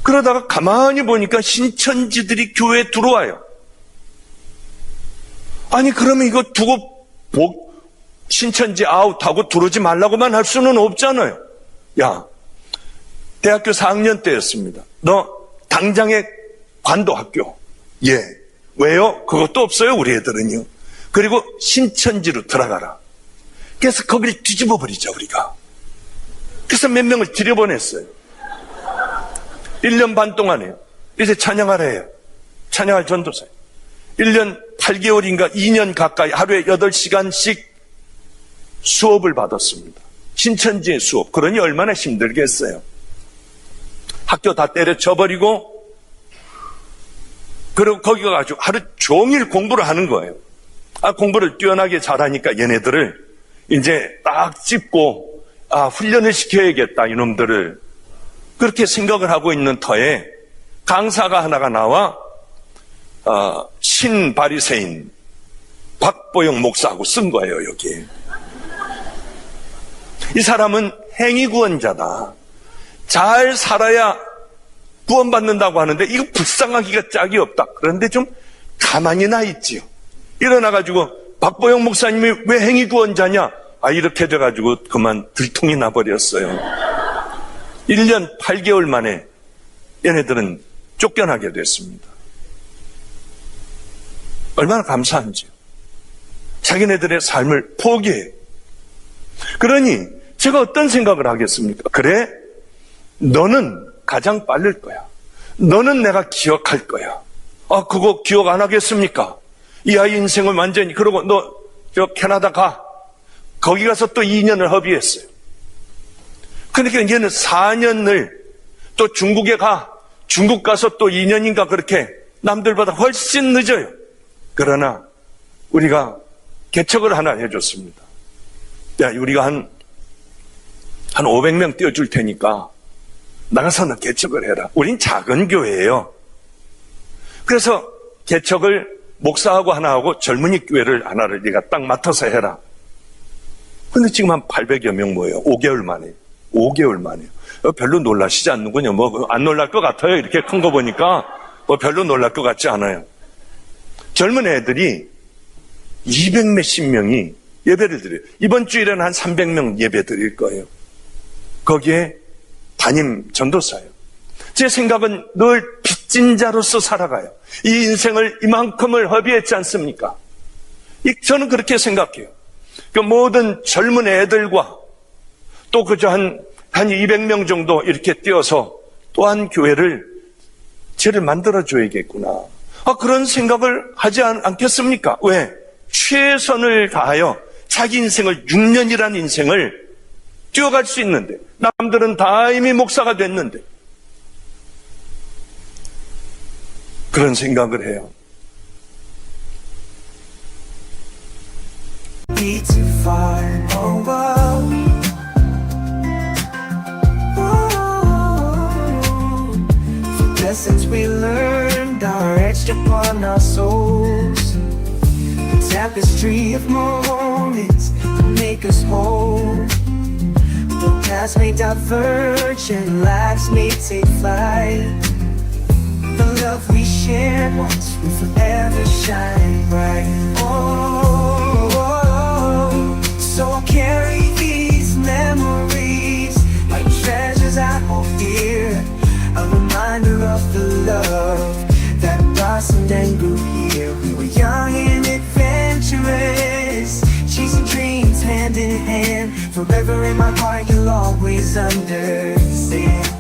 그러다가 가만히 보니까 신천지들이 교회에 들어와요. 아니 그러면 이거 두고 신천지 아웃하고 들어오지 말라고만 할 수는 없잖아요. 야, 대학교 4학년 때였습니다. 너 당장에 관도학교. 예. 왜요? 그것도 없어요 우리 애들은요. 그리고 신천지로 들어가라. 그래서 거기를 뒤집어 버리자 우리가. 그래서 몇 명을 들여보냈어요. 1년 반 동안에요. 이제 찬양하라 해요. 찬양할 전도사예요. 1년 8개월인가 2년 가까이 하루에 8시간씩 수업을 받았습니다. 신천지의 수업. 그러니 얼마나 힘들겠어요. 학교 다 때려쳐버리고 그리고 거기 가가지고 하루 종일 공부를 하는 거예요. 공부를 뛰어나게 잘하니까 얘네들을 이제 딱 찝고 훈련을 시켜야겠다 이놈들을. 그렇게 생각을 하고 있는 터에 강사가 하나가 나와 신바리새인 박보영 목사하고 쓴 거예요. 여기에. 이 사람은 행위구원자다. 잘 살아야 구원받는다고 하는데 이거 불쌍하기가 짝이 없다. 그런데 좀 가만히 나 있지요. 일어나가지고 박보영 목사님이 왜 행위구원자냐? 이렇게 돼가지고 그만 들통이 나버렸어요. 1년 8개월 만에 얘네들은 쫓겨나게 됐습니다. 얼마나 감사한지요. 자기네들의 삶을 포기해요. 그러니 제가 어떤 생각을 하겠습니까? 그래, 너는 가장 빠를 거야. 너는 내가 기억할 거야. 그거 기억 안 하겠습니까? 이 아이 인생을 완전히. 그러고 너 저 캐나다 가. 거기 가서 또 2년을 허비했어요. 그러니까 얘는 4년을 또 중국에 가. 중국 가서 또 2년인가 그렇게 남들보다 훨씬 늦어요. 그러나 우리가 개척을 하나 해줬습니다. 야, 우리가 한 500명 띄워줄 테니까 나가서 너 개척을 해라. 우린 작은 교회예요. 그래서 개척을 목사하고 하나 하고 젊은이 교회를 하나를 네가 딱 맡아서 해라. 근데 지금 한 800여 명 모여요. 5개월 만에. 5개월 만에. 별로 놀라시지 않는군요. 안 놀랄 것 같아요. 이렇게 큰 거 보니까 별로 놀랄 것 같지 않아요. 젊은 애들이 200 몇십 명이 예배를 드려요. 이번 주일에는 한 300명 예배 드릴 거예요. 거기에 담임 전도사예요. 제 생각은 늘 빚진 자로서 살아가요. 이 인생을 이만큼을 허비했지 않습니까? 저는 그렇게 생각해요. 그 모든 젊은 애들과 또 그저 한 200명 정도 이렇게 띄어서 또한 교회를 쟤를 만들어줘야겠구나. 그런 생각을 하지 않겠습니까? 왜? 최선을 다하여 자기 인생을 6년이라는 인생을 뛰어갈 수 있는데 남들은 다 이미 목사가 됐는데 그런 생각을 해요. Lessons we learned are etched upon our souls. The tapestry of moments to make us whole. The past may diverge and lives may take flight. The love we shared once will forever shine bright. So I'll carry these memories like treasures I hold dear. A reminder of the love that blossomed and grew here. We were young and adventurous, chasing dreams hand in hand. Forever in my heart you'll always understand.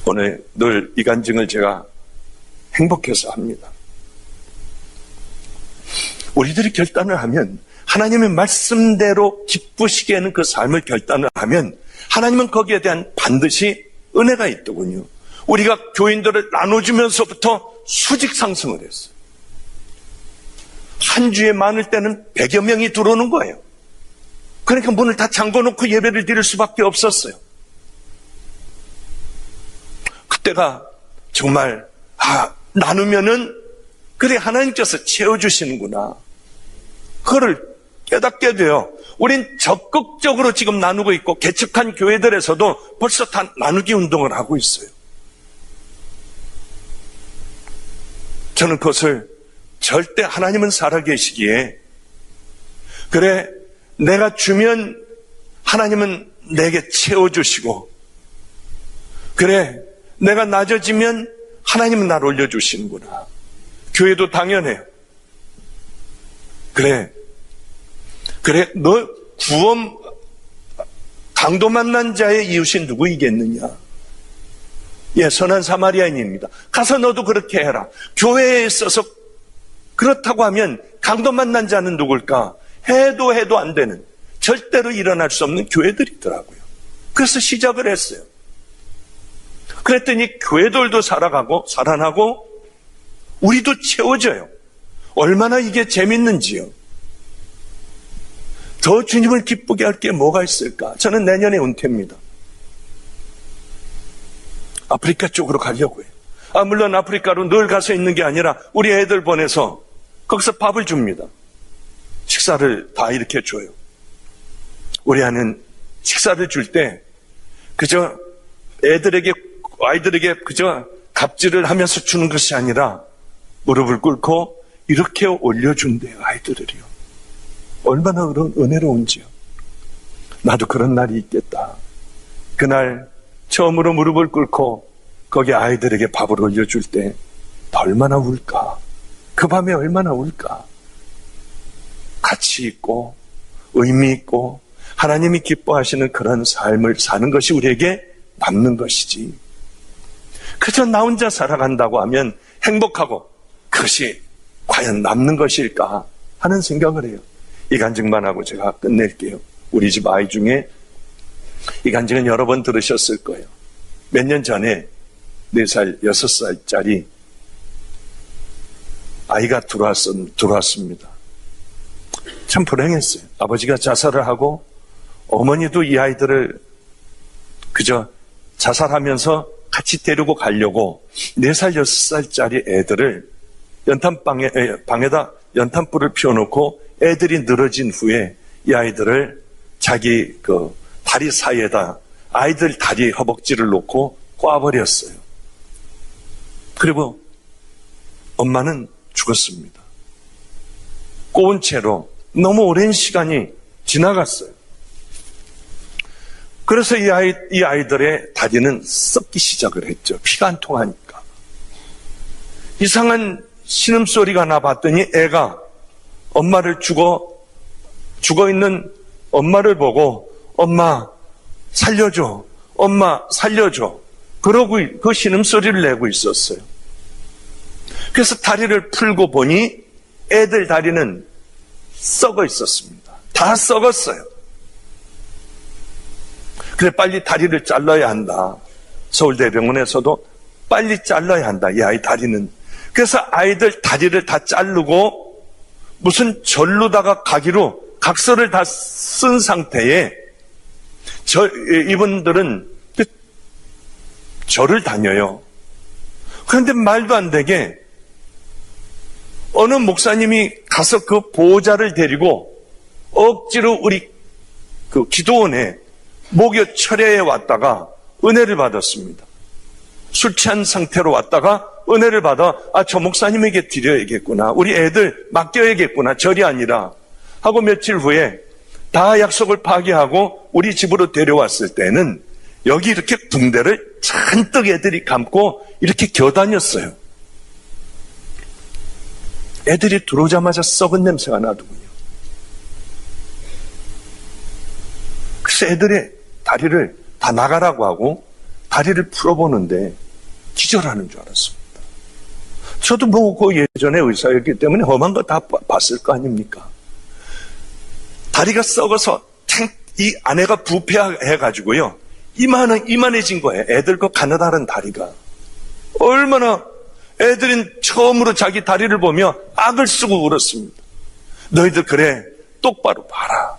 오늘 늘 이 간증을 제가 행복해서 합니다. 우리들이 결단을 하면 하나님의 말씀대로 기쁘시게 하는 그 삶을 결단을 하면 하나님은 거기에 대한 반드시 은혜가 있더군요. 우리가 교인들을 나눠주면서부터 수직 상승을 했어요. 한 주에 많을 때는 100여 명이 들어오는 거예요. 그러니까 문을 다 잠궈놓고 예배를 드릴 수밖에 없었어요. 그때가 정말 나누면은 그래 하나님께서 채워주시는구나. 그거를 깨닫게 돼요. 우린 적극적으로 지금 나누고 있고 개척한 교회들에서도 벌써 다 나누기 운동을 하고 있어요. 저는 그것을 절대 하나님은 살아계시기에 그래 내가 주면 하나님은 내게 채워주시고 그래 내가 낮아지면 하나님은 나를 올려주시는구나. 교회도 당연해요. 그래 너 구원 강도 만난 자의 이웃이 누구이겠느냐. 선한 사마리아인입니다. 가서 너도 그렇게 해라. 교회에 있어서 그렇다고 하면 강도 만난 자는 누굴까? 해도 안 되는 절대로 일어날 수 없는 교회들이더라고요. 그래서 시작을 했어요. 그랬더니 교회들도 살아나고 우리도 채워져요. 얼마나 이게 재밌는지요. 더 주님을 기쁘게 할 게 뭐가 있을까? 저는 내년에 은퇴입니다. 아프리카 쪽으로 가려고 해요. 물론 아프리카로 늘 가서 있는 게 아니라 우리 애들 보내서 거기서 밥을 줍니다. 식사를 다 이렇게 줘요. 우리 아는 식사를 줄 때 그저 아이들에게 그저 갑질을 하면서 주는 것이 아니라 무릎을 꿇고 이렇게 올려준대요. 아이들을요. 얼마나 은혜로운지요. 나도 그런 날이 있겠다. 그날 처음으로 무릎을 꿇고 거기 아이들에게 밥을 올려줄 때 얼마나 울까. 그 밤에 얼마나 울까. 가치 있고 의미 있고 하나님이 기뻐하시는 그런 삶을 사는 것이 우리에게 남는 것이지. 그저 나 혼자 살아간다고 하면 행복하고 그것이 과연 남는 것일까 하는 생각을 해요. 이 간증만 하고 제가 끝낼게요. 우리 집 아이 중에 이 간증은 여러 번 들으셨을 거예요. 몇 년 전에 4살, 6살짜리 아이가 들어왔습니다. 참 불행했어요. 아버지가 자살을 하고 어머니도 이 아이들을 그저 자살하면서 같이 데리고 가려고 4살, 6살짜리 애들을 방에다 연탄불을 피워놓고 애들이 늘어진 후에 이 아이들을 자기 다리 사이에다 아이들 다리 허벅지를 놓고 꽈버렸어요. 그리고 엄마는 죽었습니다. 꼬운 채로 너무 오랜 시간이 지나갔어요. 그래서 이 아이들의 다리는 썩기 시작을 했죠. 피가 안 통하니까. 이상한 신음소리가 나봤더니 애가 엄마를 죽어있는 엄마를 보고 엄마 살려줘, 엄마 살려줘. 그러고 그 신음소리를 내고 있었어요. 그래서 다리를 풀고 보니 애들 다리는 썩어 있었습니다. 다 썩었어요. 그래 빨리 다리를 잘라야 한다. 서울대병원에서도 빨리 잘라야 한다. 이 아이 다리는. 그래서 아이들 다리를 다 자르고 무슨 절로다가 가기로 각서를 다 쓴 상태에 이분들은 절을 다녀요. 그런데 말도 안 되게 어느 목사님이 가서 그 보호자를 데리고 억지로 우리 기도원에 목요 철야에 왔다가 은혜를 받았습니다. 술 취한 상태로 왔다가 은혜를 받아 저 목사님에게 드려야겠구나. 우리 애들 맡겨야겠구나. 절이 아니라 하고 며칠 후에 다 약속을 파기하고 우리 집으로 데려왔을 때는 여기 이렇게 붕대를 잔뜩 애들이 감고 이렇게 겨다녔어요. 애들이 들어오자마자 썩은 냄새가 나더군요. 그래서 애들의 다리를 다 나가라고 하고 다리를 풀어보는데 기절하는 줄 알았습니다. 저도 그 예전에 의사였기 때문에 험한 거 다 봤을 거 아닙니까? 다리가 썩어서 이 아내가 부패해가지고요. 이만해진 거예요. 애들 그 가느다란 다리가. 얼마나 애들은 처음으로 자기 다리를 보며 악을 쓰고 울었습니다. 너희들 그래 똑바로 봐라.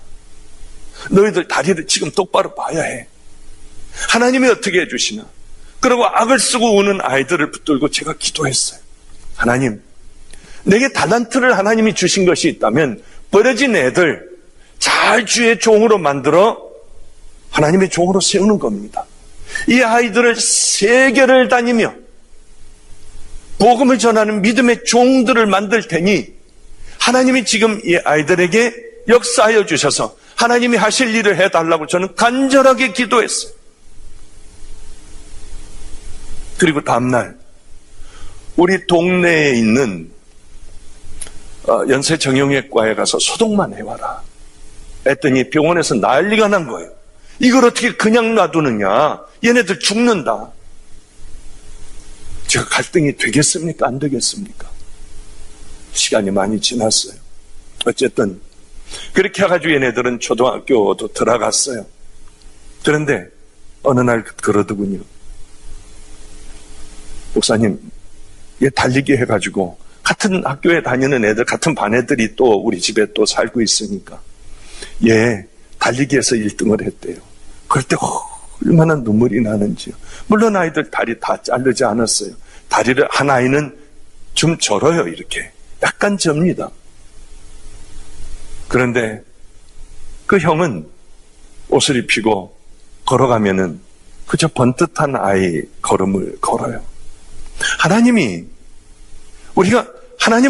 너희들 다리를 지금 똑바로 봐야 해. 하나님이 어떻게 해주시나. 그리고 악을 쓰고 우는 아이들을 붙들고 제가 기도했어요. 하나님, 내게 달란트를 하나님이 주신 것이 있다면 버려진 애들 잘 주의 종으로 만들어 하나님의 종으로 세우는 겁니다. 이 아이들을 세계를 다니며 복음을 전하는 믿음의 종들을 만들 테니 하나님이 지금 이 아이들에게 역사하여 주셔서 하나님이 하실 일을 해달라고 저는 간절하게 기도했어요. 그리고 다음날 우리 동네에 있는 연세정형외과에 가서 소독만 해와라 했더니 병원에서 난리가 난 거예요. 이걸 어떻게 그냥 놔두느냐. 얘네들 죽는다. 제가 갈등이 되겠습니까? 안 되겠습니까? 시간이 많이 지났어요. 어쨌든 그렇게 해가지고 얘네들은 초등학교도 들어갔어요. 그런데 어느 날 그러더군요. 목사님, 얘 달리기 해가지고 같은 학교에 다니는 애들, 같은 반 애들이 또 우리 집에 또 살고 있으니까 얘 달리기에서 1등을 했대요. 그럴 때 얼마나 눈물이 나는지요. 물론 아이들 다리 다 자르지 않았어요. 다리를 한 아이는 좀 절어요. 이렇게 약간 접니다. 그런데 그 형은 옷을 입히고 걸어가면은 그저 번듯한 아이 걸음을 걸어요. 하나님은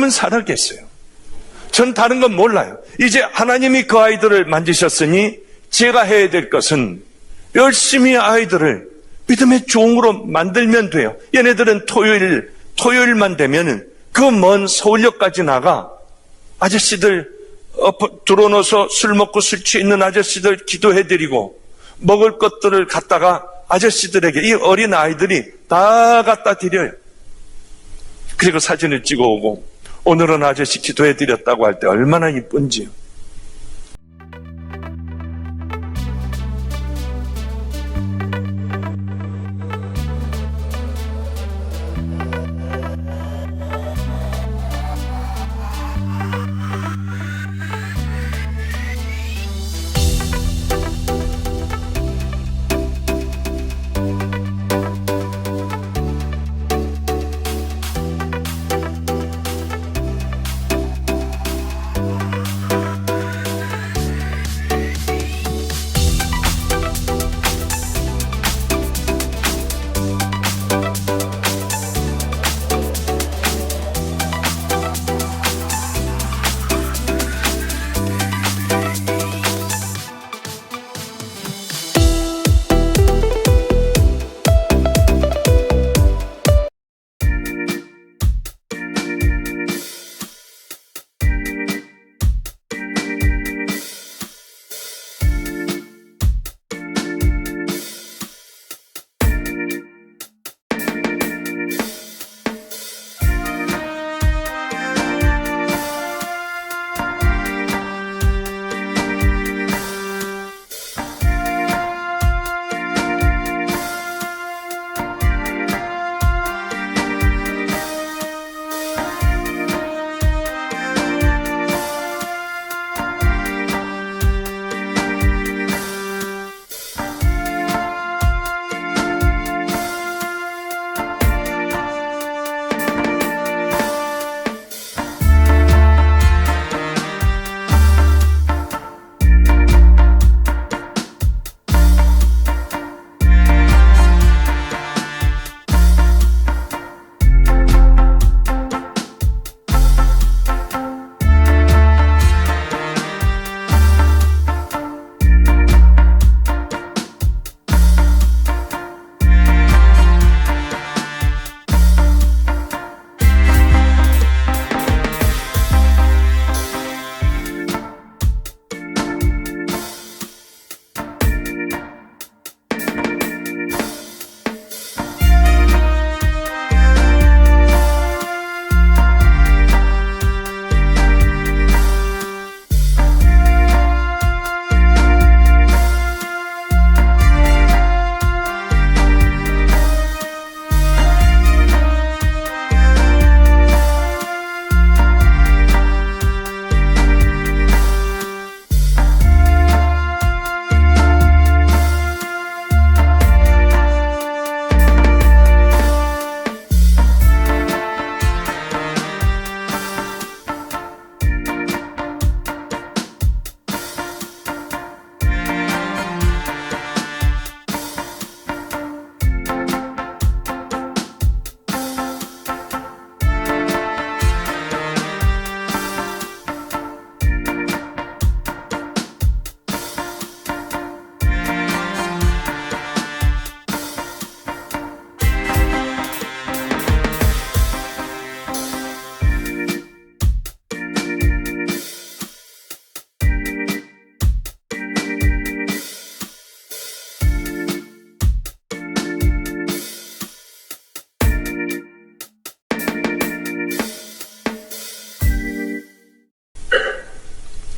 살아계세요. 전 다른 건 몰라요. 이제 하나님이 그 아이들을 만지셨으니 제가 해야 될 것은 열심히 아이들을 믿음의 종으로 만들면 돼요. 얘네들은 토요일만 되면은 그 먼 서울역까지 나가 아저씨들 들어놓아서 술 먹고 술 취해 있는 아저씨들 기도해드리고 먹을 것들을 갖다가 아저씨들에게 이 어린 아이들이 다 갖다 드려요. 그리고 사진을 찍어오고 오늘은 아저씨 기도해드렸다고 할 때 얼마나 이쁜지요.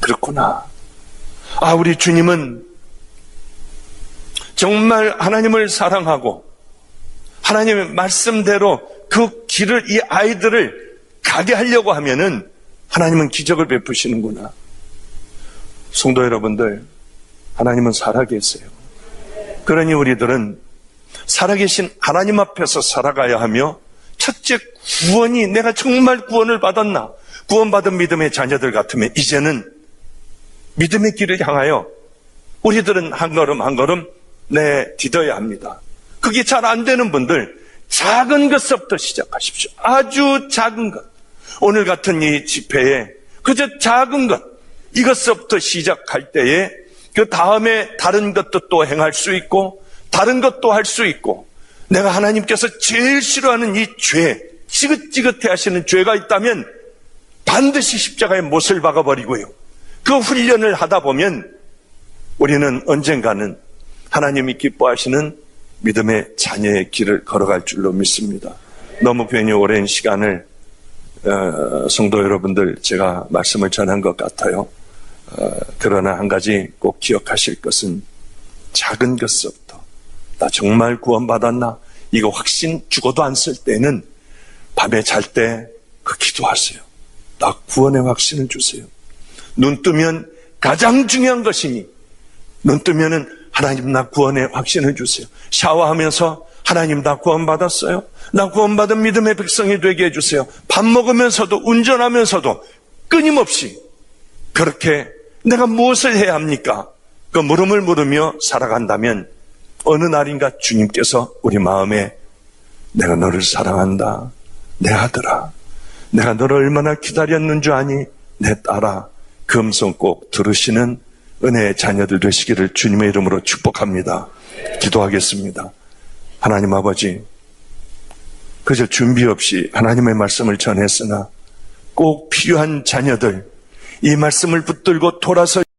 그렇구나. 우리 주님은 정말 하나님을 사랑하고 하나님의 말씀대로 그 길을 이 아이들을 가게 하려고 하면은 하나님은 기적을 베푸시는구나. 성도 여러분들, 하나님은 살아계세요. 그러니 우리들은 살아계신 하나님 앞에서 살아가야 하며, 첫째 구원이, 내가 정말 구원을 받았나? 구원받은 믿음의 자녀들 같으면 이제는 믿음의 길을 향하여 우리들은 한 걸음 한 걸음 디뎌야 합니다. 그게 잘 안 되는 분들, 작은 것부터 시작하십시오. 아주 작은 것. 오늘 같은 이 집회에 그저 작은 것, 이것부터 시작할 때에 그 다음에 다른 것도 또 행할 수 있고 다른 것도 할 수 있고, 내가 하나님께서 제일 싫어하는 이 죄, 지긋지긋해 하시는 죄가 있다면 반드시 십자가에 못을 박아버리고요, 그 훈련을 하다 보면 우리는 언젠가는 하나님이 기뻐하시는 믿음의 자녀의 길을 걸어갈 줄로 믿습니다. 너무 괜히 오랜 시간을 성도 여러분들 제가 말씀을 전한 것 같아요. 그러나 한 가지 꼭 기억하실 것은, 작은 것부터 나 정말 구원받았나? 이거 확신 죽어도 안 쓸 때는 밤에 잘 때 그 기도하세요. 나 구원의 확신을 주세요. 눈 뜨면 가장 중요한 것이니 눈 뜨면은 하나님 나 구원의 확신을 주세요. 샤워하면서 하나님 나 구원받았어요. 나 구원받은 믿음의 백성이 되게 해주세요. 밥 먹으면서도 운전하면서도 끊임없이 그렇게 내가 무엇을 해야 합니까? 그 물음을 물으며 살아간다면 어느 날인가 주님께서 우리 마음에 내가 너를 사랑한다. 내 아들아. 내가 너를 얼마나 기다렸는 줄 아니? 내 딸아. 그 음성 꼭 들으시는 은혜의 자녀들 되시기를 주님의 이름으로 축복합니다. 기도하겠습니다. 하나님 아버지, 그저 준비 없이 하나님의 말씀을 전했으나 꼭 필요한 자녀들, 이 말씀을 붙들고 돌아서